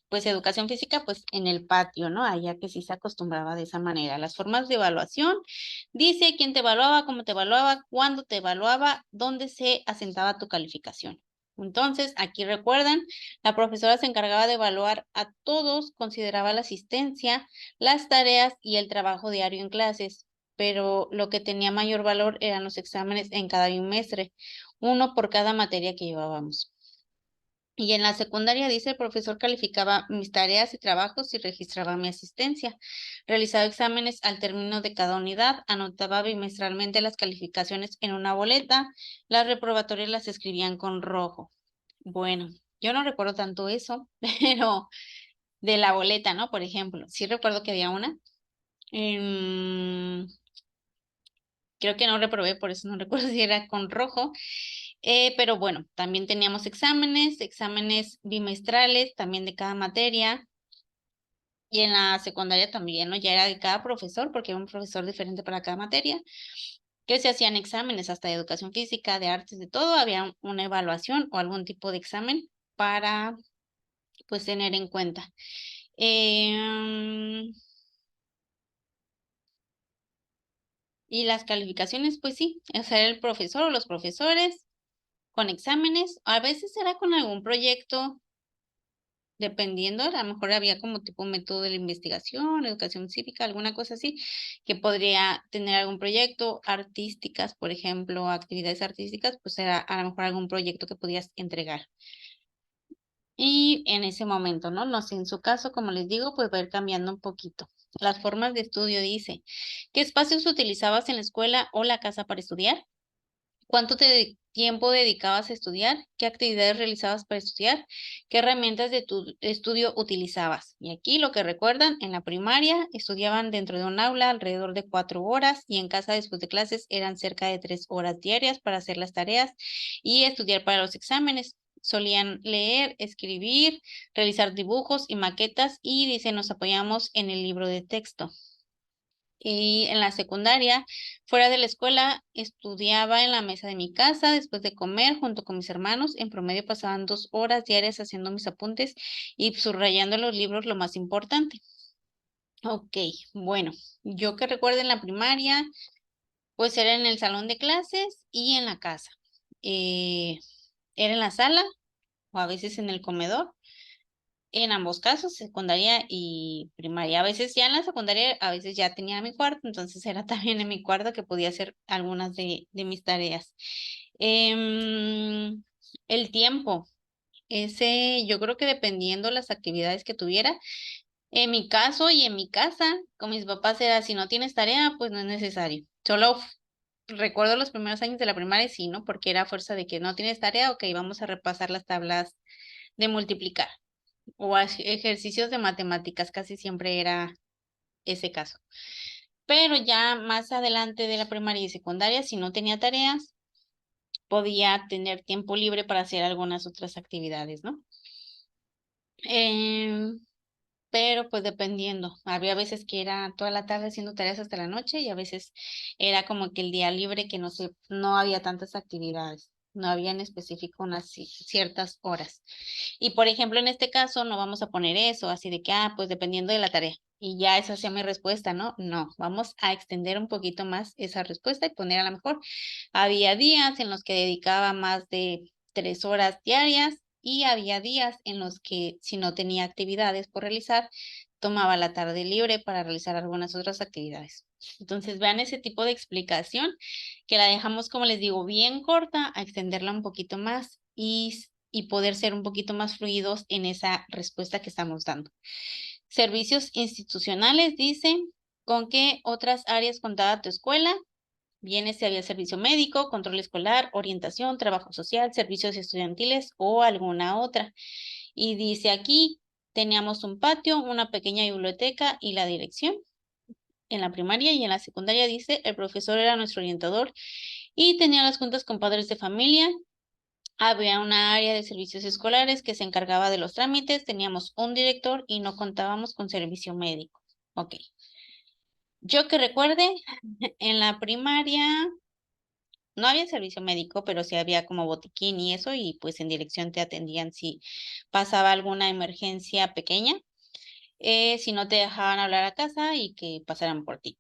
pues educación física, pues en el patio, ¿no? Allá que sí se acostumbraba de esa manera. Las formas de evaluación, dice quién te evaluaba, cómo te evaluaba, cuándo te evaluaba, dónde se asentaba tu calificación. Entonces, aquí recuerdan, la profesora se encargaba de evaluar a todos, consideraba la asistencia, las tareas y el trabajo diario en clases, pero lo que tenía mayor valor eran los exámenes en cada bimestre, uno por cada materia que llevábamos. Y en la secundaria, dice, el profesor calificaba mis tareas y trabajos y registraba mi asistencia. Realizaba exámenes al término de cada unidad, anotaba bimestralmente las calificaciones en una boleta, las reprobatorias las escribían con rojo. Bueno, yo no recuerdo tanto eso, pero de la boleta, ¿no? Por ejemplo, sí recuerdo que había una. em, Creo que no reprobé, por eso no recuerdo si era con rojo. Pero bueno, también teníamos exámenes bimestrales, también de cada materia. Y en la secundaria también, ¿no? Ya era de cada profesor, porque era un profesor diferente para cada materia, que se hacían exámenes hasta de educación física, de artes, de todo. Había una evaluación o algún tipo de examen para, pues, tener en cuenta. Em, y las calificaciones, pues sí, o sea, era el profesor o los profesores con exámenes. A veces era con algún proyecto, dependiendo, a lo mejor había como tipo método de la investigación, educación cívica, alguna cosa así, que podría tener algún proyecto, artísticas, por ejemplo, actividades artísticas, pues era a lo mejor algún proyecto que podías entregar. Y en ese momento, ¿no? No sé, en su caso, como les digo, pues va a ir cambiando un poquito. Las formas de estudio dice, ¿qué espacios utilizabas en la escuela o la casa para estudiar? ¿Cuánto tiempo dedicabas a estudiar? ¿Qué actividades realizabas para estudiar? ¿Qué herramientas de tu estudio utilizabas? Y aquí lo que recuerdan, en la primaria estudiaban dentro de un aula alrededor de 4 horas y en casa después de clases eran cerca de 3 horas diarias para hacer las tareas y estudiar para los exámenes. Solían leer, escribir, realizar dibujos y maquetas y dice, nos apoyamos en el libro de texto. Y en la secundaria, fuera de la escuela, estudiaba en la mesa de mi casa después de comer junto con mis hermanos. En promedio pasaban 2 horas diarias haciendo mis apuntes y subrayando en los libros lo más importante. Ok, bueno, yo que recuerdo en la primaria, pues era en el salón de clases y en la casa. Eh, Era en la sala o a veces en el comedor. En ambos casos, secundaria y primaria. A veces ya en la secundaria, a veces ya tenía mi cuarto, entonces era también en mi cuarto que podía hacer algunas de mis tareas. Em, el tiempo, ese yo creo que dependiendo las actividades que tuviera, en mi caso y en mi casa, con mis papás era, si no tienes tarea, pues no es necesario. Solo recuerdo los primeros años de la primaria, sí, ¿no? Porque era a fuerza de que no tienes tarea, ok, vamos a repasar las tablas de multiplicar o ejercicios de matemáticas, casi siempre era ese caso. Pero ya más adelante de la primaria y secundaria, si no tenía tareas, podía tener tiempo libre para hacer algunas otras actividades, ¿no? Em, pero pues dependiendo, había veces que era toda la tarde haciendo tareas hasta la noche y a veces era como que el día libre que no sé, no había tantas actividades, no había en específico unas ciertas horas. Y por ejemplo, en este caso no vamos a poner eso, así de que, pues dependiendo de la tarea. Y ya esa sea mi respuesta, ¿no? No, vamos a extender un poquito más esa respuesta y poner a lo mejor, había días en los que dedicaba más de 3 horas diarias y había días en los que si no tenía actividades por realizar, tomaba la tarde libre para realizar algunas otras actividades. Entonces vean ese tipo de explicación que la dejamos, como les digo, bien corta, a extenderla un poquito más y poder ser un poquito más fluidos en esa respuesta que estamos dando. Servicios institucionales, dice, ¿con qué otras áreas contaba tu escuela? Viene si había servicio médico, control escolar, orientación, trabajo social, servicios estudiantiles o alguna otra. Y dice aquí, teníamos un patio, una pequeña biblioteca y la dirección. En la primaria y en la secundaria, dice, el profesor era nuestro orientador y tenía las juntas con padres de familia. Había una área de servicios escolares que se encargaba de los trámites, teníamos un director y no contábamos con servicio médico. Ok. Yo que recuerde, en la primaria no había servicio médico, pero sí había como botiquín y eso, y pues en dirección te atendían si pasaba alguna emergencia pequeña, si no te dejaban hablar a casa y que pasaran por ti.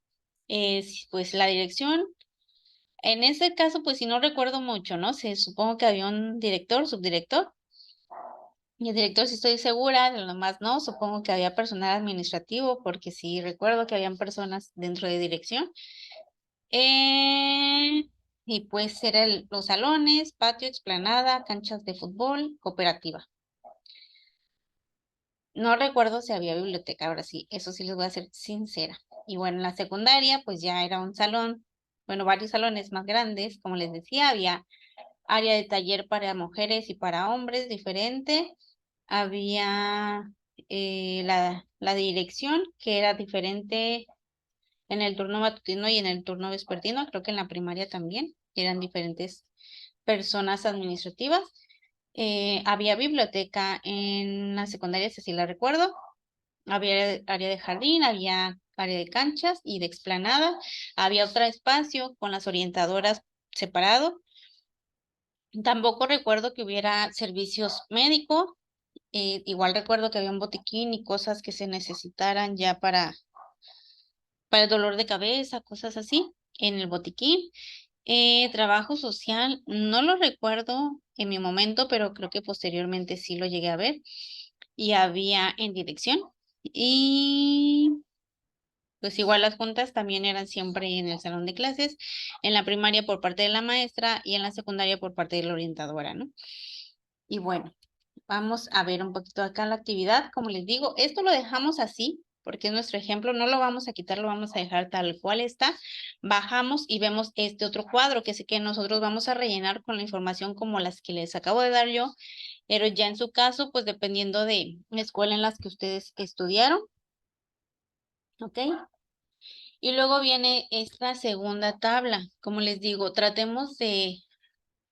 Pues la dirección En ese caso, pues si no recuerdo mucho, ¿no? Supongo que había un director, subdirector, y el director sí estoy segura, de lo demás no, supongo que había personal administrativo, porque sí recuerdo que habían personas dentro de dirección. Eh, y pues eran los salones, patio, explanada, canchas de fútbol, cooperativa. No recuerdo si había biblioteca, ahora sí, eso sí les voy a ser sincera. Y bueno, en la secundaria, pues ya era un salón, bueno, varios salones más grandes, como les decía, había área de taller para mujeres y para hombres diferente. Había la dirección, que era diferente en el turno matutino y en el turno vespertino, creo que en la primaria también, eran diferentes personas administrativas. Había biblioteca en la secundaria, si así la recuerdo. Había área de jardín, había área de canchas y de explanada. Había otro espacio con las orientadoras separado. Tampoco recuerdo que hubiera servicios médicos. Igual recuerdo que había un botiquín y cosas que se necesitaran ya para el dolor de cabeza, cosas así, en el botiquín. Trabajo social, no lo recuerdo en mi momento, pero creo que posteriormente sí lo llegué a ver. Y había en dirección. Y pues igual las juntas también eran siempre en el salón de clases, en la primaria por parte de la maestra y en la secundaria por parte de la orientadora, ¿no? Y bueno, vamos a ver un poquito acá la actividad. Como les digo, esto lo dejamos así porque es nuestro ejemplo. No lo vamos a quitar, lo vamos a dejar tal cual está. Bajamos y vemos este otro cuadro que sé que nosotros vamos a rellenar con la información como las que les acabo de dar yo. Pero ya en su caso, pues dependiendo de la escuela en las que ustedes estudiaron, ¿ok? Y luego viene esta segunda tabla. Como les digo, tratemos de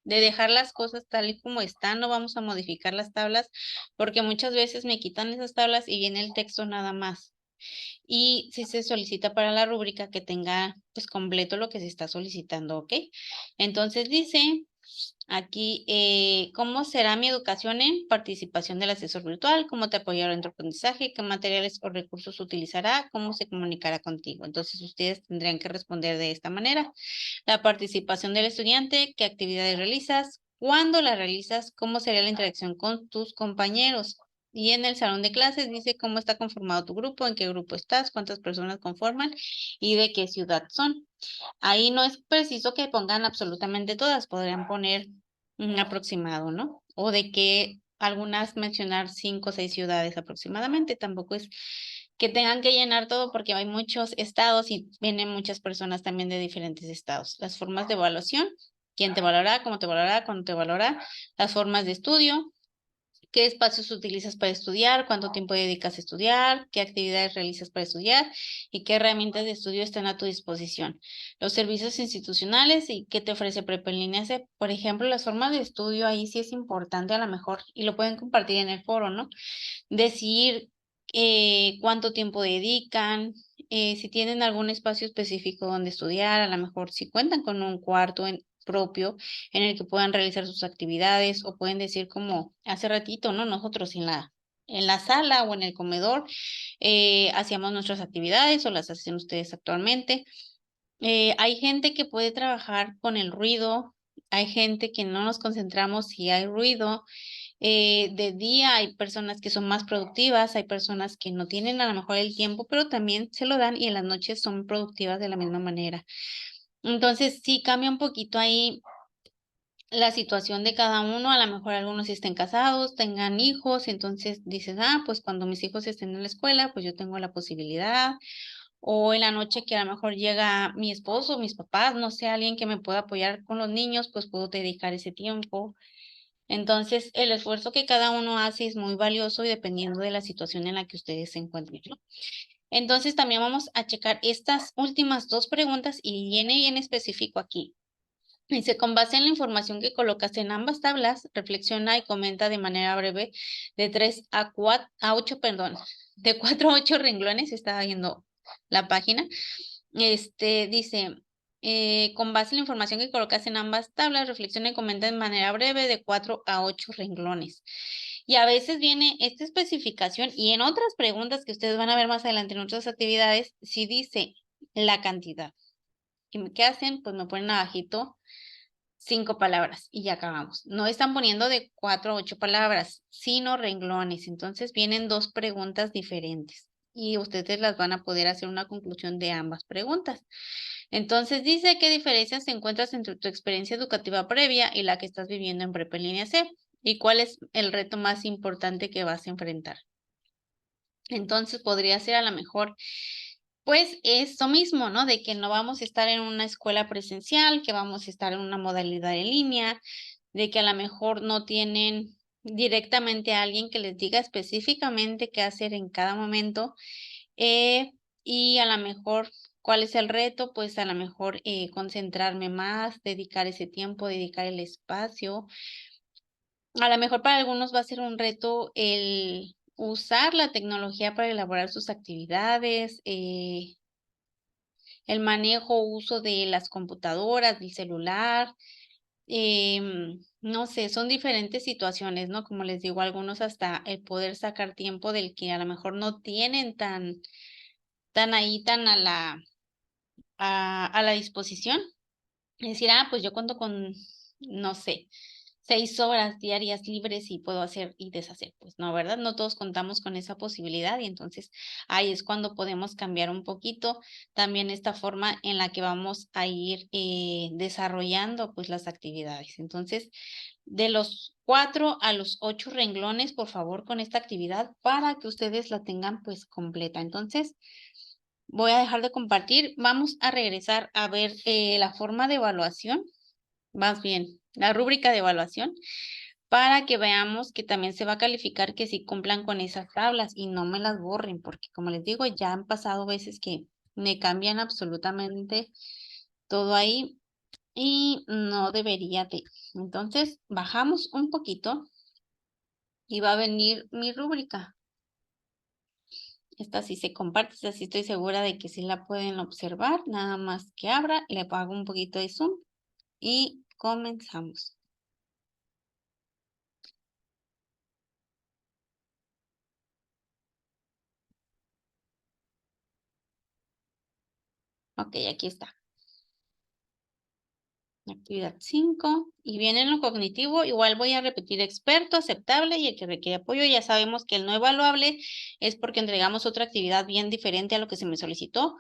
dejar las cosas tal y como están, no vamos a modificar las tablas, porque muchas veces me quitan esas tablas y viene el texto nada más. Y si se solicita para la rúbrica que tenga pues completo lo que se está solicitando, ¿ok? Entonces dice aquí, ¿cómo será mi educación en participación del asesor virtual? ¿Cómo te apoyará en tu aprendizaje? ¿Qué materiales o recursos utilizará? ¿Cómo se comunicará contigo? Entonces ustedes tendrían que responder de esta manera. La participación del estudiante, ¿qué actividades realizas? ¿Cuándo la realizas? ¿Cómo sería la interacción con tus compañeros? Y en el salón de clases dice cómo está conformado tu grupo, en qué grupo estás, cuántas personas conforman y de qué ciudad son. Ahí no es preciso que pongan absolutamente todas, podrían poner un aproximado, ¿no? O de que algunas mencionar 5 o 6 ciudades aproximadamente, tampoco es que tengan que llenar todo porque hay muchos estados y vienen muchas personas también de diferentes estados. Las formas de evaluación, quién te valora, cómo te valora, cuándo te valora, las formas de estudio, qué espacios utilizas para estudiar, cuánto tiempo dedicas a estudiar, qué actividades realizas para estudiar y qué herramientas de estudio están a tu disposición. Los servicios institucionales y qué te ofrece Prepa en línea. Por ejemplo, las formas de estudio, ahí sí es importante a lo mejor, y lo pueden compartir en el foro, ¿no? Decir cuánto tiempo dedican, si tienen algún espacio específico donde estudiar, a lo mejor si cuentan con un cuarto propio en el que puedan realizar sus actividades o pueden decir como hace ratito, ¿no? Nosotros en la sala o en el comedor hacíamos nuestras actividades o las hacen ustedes actualmente. Hay gente que puede trabajar con el ruido, hay gente que no nos concentramos si hay ruido. De día hay personas que son más productivas, hay personas que no tienen a lo mejor el tiempo, pero también se lo dan y en las noches son productivas de la misma manera. Entonces, sí cambia un poquito ahí la situación de cada uno, a lo mejor algunos estén casados, tengan hijos, entonces dices, pues cuando mis hijos estén en la escuela, pues yo tengo la posibilidad, o en la noche que a lo mejor llega mi esposo, mis papás, no sé, alguien que me pueda apoyar con los niños, pues puedo dedicar ese tiempo. Entonces, el esfuerzo que cada uno hace es muy valioso y dependiendo de la situación en la que ustedes se encuentren, ¿no? Entonces, también vamos a checar estas últimas 2 preguntas y viene bien específico aquí. Dice, con base en la información que colocaste en ambas tablas, reflexiona y comenta de manera breve de 3 a 8, perdón, de 4 a 8 renglones, estaba viendo la página. Dice, con base en la información que colocaste en ambas tablas, reflexiona y comenta de manera breve de 4 a 8 renglones. Y a veces viene esta especificación y en otras preguntas que ustedes van a ver más adelante en otras actividades, sí dice la cantidad. ¿Y qué hacen? Pues me ponen abajito 5 palabras y ya acabamos. No están poniendo de 4 a 8 palabras, sino renglones. Entonces vienen 2 preguntas diferentes y ustedes las van a poder hacer una conclusión de ambas preguntas. Entonces dice, ¿qué diferencias te encuentras entre tu experiencia educativa previa y la que estás viviendo en Prepa en Línea C? ¿Y cuál es el reto más importante que vas a enfrentar? Entonces podría ser a lo mejor, pues esto mismo, ¿no? De que no vamos a estar en una escuela presencial, que vamos a estar en una modalidad en línea, de que a lo mejor no tienen directamente a alguien que les diga específicamente qué hacer en cada momento. Y a lo mejor, ¿cuál es el reto? Pues a lo mejor concentrarme más, dedicar ese tiempo, dedicar el espacio. A lo mejor para algunos va a ser un reto el usar la tecnología para elaborar sus actividades, el manejo, uso de las computadoras, del celular, no sé, son diferentes situaciones, ¿no? Como les digo, algunos hasta el poder sacar tiempo del que a lo mejor no tienen tan ahí, tan a la disposición. Es decir, pues yo cuento con, no sé, 6 horas diarias libres y puedo hacer y deshacer. Pues no, ¿verdad? No todos contamos con esa posibilidad y entonces ahí es cuando podemos cambiar un poquito también esta forma en la que vamos a ir desarrollando pues las actividades. Entonces, de los 4 a los 8 renglones, por favor, con esta actividad para que ustedes la tengan pues completa. Entonces, voy a dejar de compartir. Vamos a regresar a ver la forma de evaluación, más bien, la rúbrica de evaluación, para que veamos que también se va a calificar que si cumplan con esas tablas y no me las borren, porque como les digo, ya han pasado veces que me cambian absolutamente todo ahí y no debería de. Entonces, bajamos un poquito y va a venir mi rúbrica. Esta sí se comparte, esta sí estoy segura de que sí la pueden observar. Nada más que abra, le hago un poquito de zoom y comenzamos. Ok, aquí está. Actividad 5. Y viene en lo cognitivo. Igual voy a repetir experto, aceptable y el que requiere apoyo. Ya sabemos que el no evaluable es porque entregamos otra actividad bien diferente a lo que se me solicitó,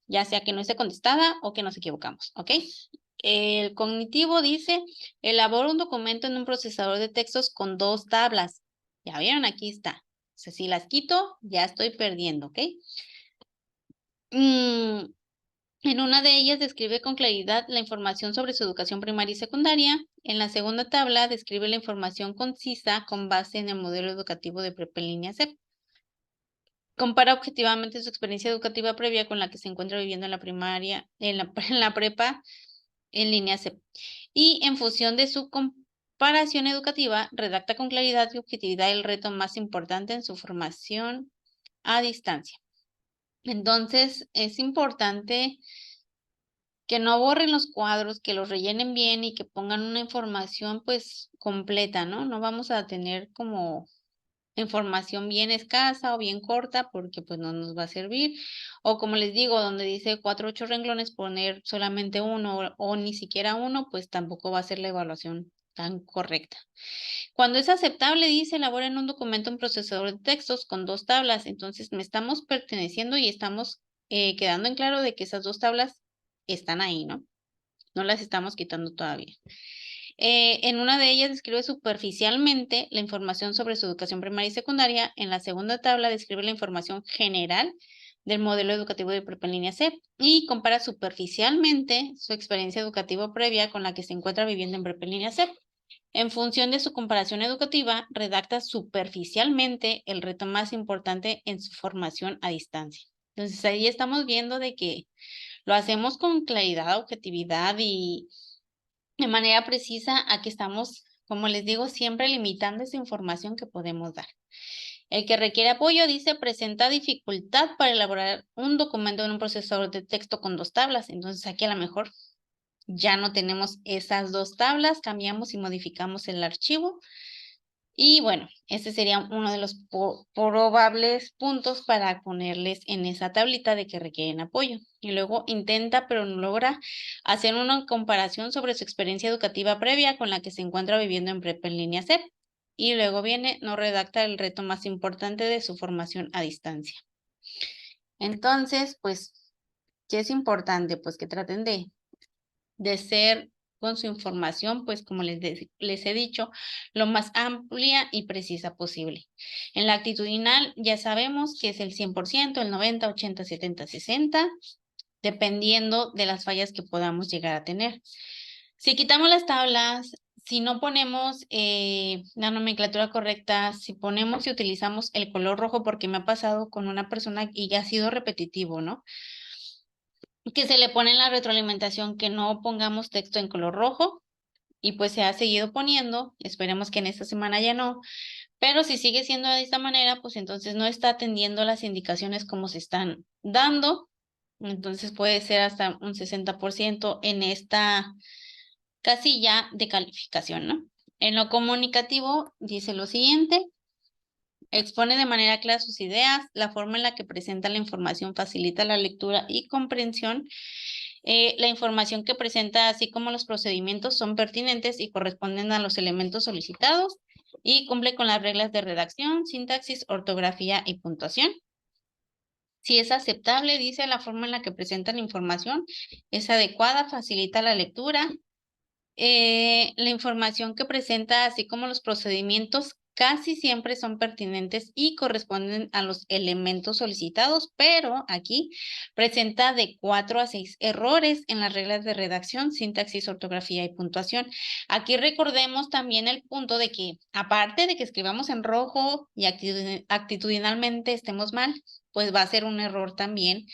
ya sea que no esté contestada o que nos equivocamos. ¿Ok? El cognitivo dice, elabora un documento en un procesador de textos con 2 tablas. Ya vieron, aquí está. O sea, si las quito, ya estoy perdiendo, ¿ok? En una de ellas describe con claridad la información sobre su educación primaria y secundaria. En la segunda tabla describe la información concisa con base en el modelo educativo de Prepa en Línea C. Compara objetivamente su experiencia educativa previa con la que se encuentra viviendo en la primaria, en la prepa en Línea C. Y en función de su comparación educativa, redacta con claridad y objetividad el reto más importante en su formación a distancia. Entonces, es importante que no borren los cuadros, que los rellenen bien y que pongan una información pues completa, ¿no? No vamos a tener como información bien escasa o bien corta porque pues no nos va a servir. O como les digo, donde dice 4 o 8 renglones, poner solamente uno o ni siquiera uno, pues tampoco va a ser la evaluación tan correcta. Cuando es aceptable, dice, elaboren un documento en procesador de textos con 2 tablas. Entonces, me estamos perteneciendo y estamos quedando en claro de que esas 2 tablas están ahí, ¿no? No las estamos quitando todavía. En una de ellas describe superficialmente la información sobre su educación primaria y secundaria. En la segunda tabla describe la información general del modelo educativo de Prepa en Línea C y compara superficialmente su experiencia educativa previa con la que se encuentra viviendo en Prepa en Línea C. En función de su comparación educativa, redacta superficialmente el reto más importante en su formación a distancia. Entonces ahí estamos viendo de que lo hacemos con claridad, objetividad y de manera precisa a que estamos, como les digo, siempre limitando esa información que podemos dar. El que requiere apoyo dice presenta dificultad para elaborar un documento en un procesador de texto con 2 tablas. Entonces aquí a lo mejor ya no tenemos esas 2 tablas, cambiamos y modificamos el archivo Y bueno, este sería uno de los probables puntos para ponerles en esa tablita de que requieren apoyo. Y luego intenta, pero no logra, hacer una comparación sobre su experiencia educativa previa con la que se encuentra viviendo en prepa en línea CEP. Y luego viene, no redacta el reto más importante de su formación a distancia. Entonces, pues, ¿qué es importante? Pues que traten de ser con su información, pues como les he dicho, lo más amplia y precisa posible. En la actitudinal ya sabemos que es el 100%, el 90, 80, 70, 60, dependiendo de las fallas que podamos llegar a tener. Si quitamos las tablas, si no ponemos la nomenclatura correcta, si ponemos y utilizamos el color rojo, porque me ha pasado con una persona y ya ha sido repetitivo, ¿no? Que se le pone en la retroalimentación que no pongamos texto en color rojo y pues se ha seguido poniendo, esperemos que en esta semana ya no, pero si sigue siendo de esta manera, pues entonces no está atendiendo las indicaciones como se están dando, entonces puede ser hasta un 60% en esta casilla de calificación, ¿no? En lo comunicativo dice lo siguiente: expone de manera clara sus ideas, la forma en la que presenta la información facilita la lectura y comprensión. La información que presenta, así como los procedimientos, son pertinentes y corresponden a los elementos solicitados y cumple con las reglas de redacción, sintaxis, ortografía y puntuación. Si es aceptable, dice, la forma en la que presentan la información es adecuada, facilita la lectura. La información que presenta, así como los procedimientos, casi siempre son pertinentes y corresponden a los elementos solicitados, pero aquí presenta de 4 a 6 errores en las reglas de redacción, sintaxis, ortografía y puntuación. Aquí recordemos también el punto de que, aparte de que escribamos en rojo y actitudinalmente estemos mal, pues va a ser un error también.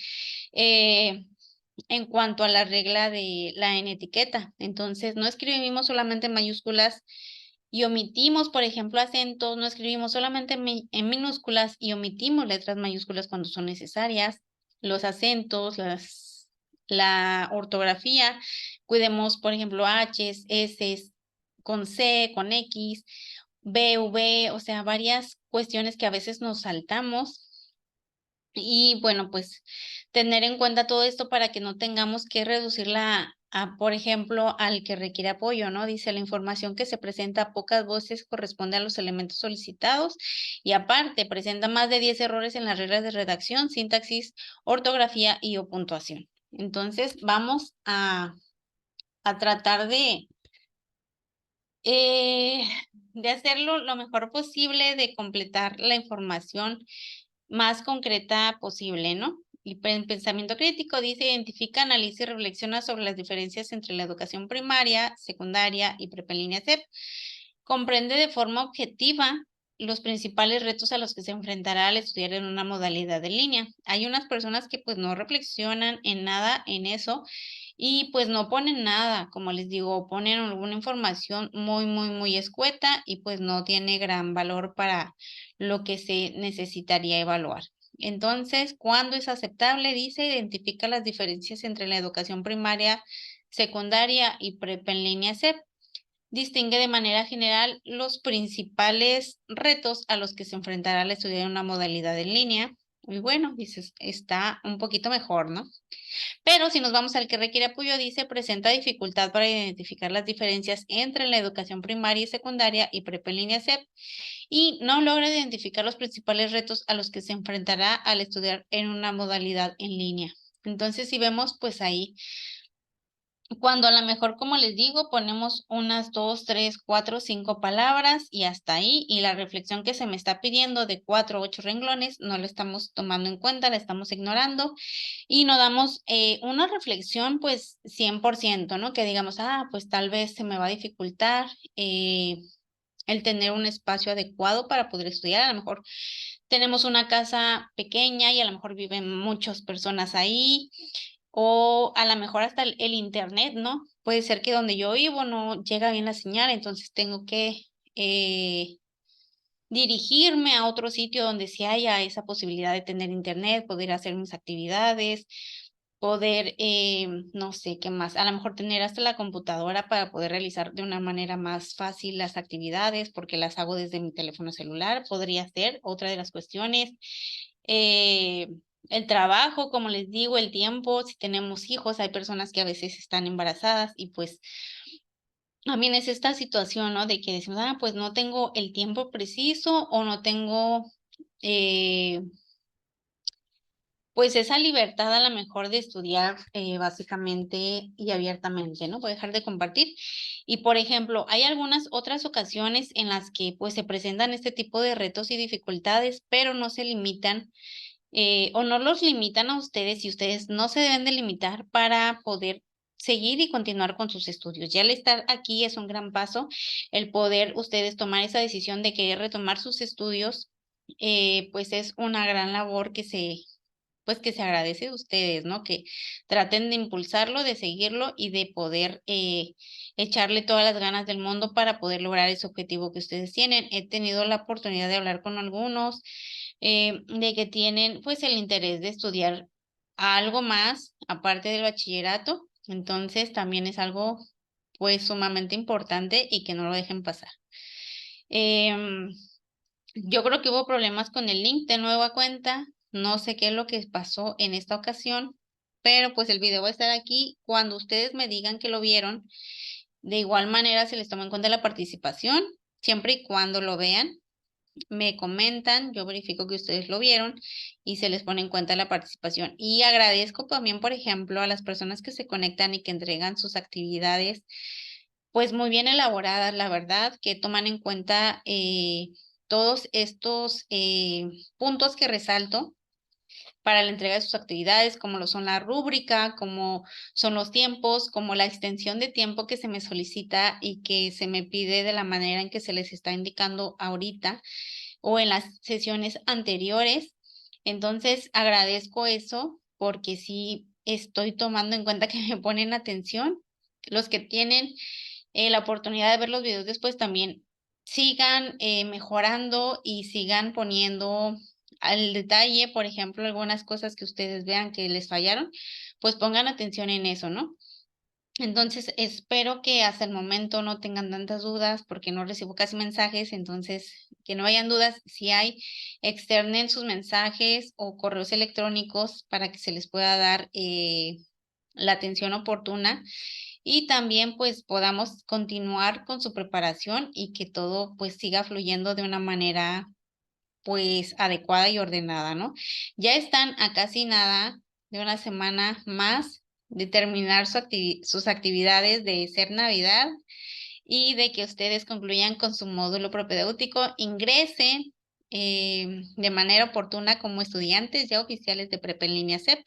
En cuanto a la regla de la en etiqueta. Entonces, no escribimos solamente en mayúsculas y omitimos, por ejemplo, acentos, no escribimos solamente en minúsculas y omitimos letras mayúsculas cuando son necesarias, los acentos, la ortografía, cuidemos, por ejemplo, H's, S's, con C, con X, B, V, o sea, varias cuestiones que a veces nos saltamos. Y bueno, pues tener en cuenta todo esto para que no tengamos que reducirla a, por ejemplo, al que requiere apoyo, ¿no? Dice, la información que se presenta a pocas voces corresponde a los elementos solicitados y aparte presenta más de 10 errores en las reglas de redacción, sintaxis, ortografía y o puntuación. Entonces, vamos a tratar eh, de hacerlo lo mejor posible, de completar la información más concreta posible, ¿no? Y en pensamiento crítico dice, identifica, analiza y reflexiona sobre las diferencias entre la educación primaria, secundaria y prepa en línea CEP. Comprende de forma objetiva los principales retos a los que se enfrentará al estudiar en una modalidad en línea. Hay unas personas que pues no reflexionan en nada en eso y pues no ponen nada, como les digo, ponen alguna información muy escueta y pues no tiene gran valor para lo que se necesitaría evaluar. Entonces, ¿cuándo es aceptable? Dice, identifica las diferencias entre la educación primaria, secundaria y prepa en línea CEP. Distingue de manera general los principales retos a los que se enfrentará al estudiar una modalidad en línea. Y bueno, dices, está un poquito mejor, ¿no? Pero si nos vamos al que requiere apoyo, dice, presenta dificultad para identificar las diferencias entre la educación primaria y secundaria y prepa en línea CEP y no logra identificar los principales retos a los que se enfrentará al estudiar en una modalidad en línea. Entonces, si vemos, pues ahí, cuando a lo mejor, como les digo, ponemos unas 2, 3, 4, 5 palabras y hasta ahí, y la reflexión que se me está pidiendo de 4 o 8 renglones, no lo estamos tomando en cuenta, la estamos ignorando y no damos una reflexión pues 100%, ¿no? Que digamos, pues tal vez se me va a dificultar el tener un espacio adecuado para poder estudiar. A lo mejor tenemos una casa pequeña y a lo mejor viven muchas personas ahí, o a lo mejor hasta el internet, ¿no? Puede ser que donde yo vivo no llega bien la señal, entonces tengo que dirigirme a otro sitio donde sí haya esa posibilidad de tener internet, poder hacer mis actividades. poder, no sé qué más, a lo mejor tener hasta la computadora para poder realizar de una manera más fácil las actividades, porque las hago desde mi teléfono celular, podría ser otra de las cuestiones. Eh, el trabajo, como les digo, el tiempo, si tenemos hijos, hay personas que a veces están embarazadas y pues también es esta situación, ¿no? De que decimos, pues no tengo el tiempo preciso o no tengo... Eh, pues esa libertad a lo mejor de estudiar básicamente y abiertamente, ¿no? Voy a dejar de compartir. Y por ejemplo, hay algunas otras ocasiones en las que pues se presentan este tipo de retos y dificultades, pero no se limitan o no los limitan a ustedes y ustedes no se deben de limitar para poder seguir y continuar con sus estudios. Ya al estar aquí es un gran paso el poder ustedes tomar esa decisión de querer retomar sus estudios, pues es una gran labor pues que se agradece de ustedes, ¿no? Que traten de impulsarlo, de seguirlo y de poder echarle todas las ganas del mundo para poder lograr ese objetivo que ustedes tienen. He tenido la oportunidad de hablar con algunos de que tienen pues el interés de estudiar algo más aparte del bachillerato, entonces también es algo pues sumamente importante y que no lo dejen pasar. Em, yo creo que hubo problemas con el link de nueva cuenta. No sé qué es lo que pasó en esta ocasión, pero pues el video va a estar aquí. Cuando ustedes me digan que lo vieron, de igual manera se les toma en cuenta la participación, siempre y cuando lo vean, me comentan, yo verifico que ustedes lo vieron y se les pone en cuenta la participación. Y agradezco también, por ejemplo, a las personas que se conectan y que entregan sus actividades pues muy bien elaboradas, la verdad, que toman en cuenta todos estos puntos que resalto para la entrega de sus actividades, como lo son la rúbrica, como son los tiempos, como la extensión de tiempo que se me solicita y que se me pide de la manera en que se les está indicando ahorita o en las sesiones anteriores. Entonces, agradezco eso porque sí estoy tomando en cuenta que me ponen atención. Los que tienen la oportunidad de ver los videos después también sigan mejorando y sigan poniendo al detalle, por ejemplo, algunas cosas que ustedes vean que les fallaron, pues pongan atención en eso, ¿no? Entonces, espero que hasta el momento no tengan tantas dudas porque no recibo casi mensajes, entonces que no hayan dudas. Si hay, externen sus mensajes o correos electrónicos para que se les pueda dar la atención oportuna y también pues podamos continuar con su preparación y que todo pues siga fluyendo de una manera pues adecuada y ordenada, ¿no? Ya están a casi nada de una semana más de terminar sus actividades de ser Navidad y de que ustedes concluyan con su módulo propedéutico, ingresen de manera oportuna como estudiantes ya oficiales de Prepa en línea CEP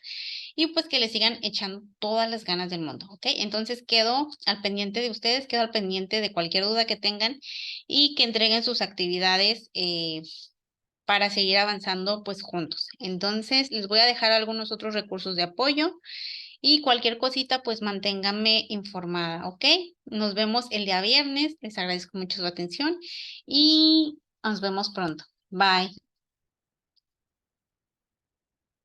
y pues que le sigan echando todas las ganas del mundo, ¿ok? Entonces quedo al pendiente de ustedes, quedo al pendiente de cualquier duda que tengan y que entreguen sus actividades para seguir avanzando pues juntos. Entonces les voy a dejar algunos otros recursos de apoyo y cualquier cosita pues manténganme informada, ¿ok? Nos vemos el día viernes, les agradezco mucho su atención y nos vemos pronto. Bye.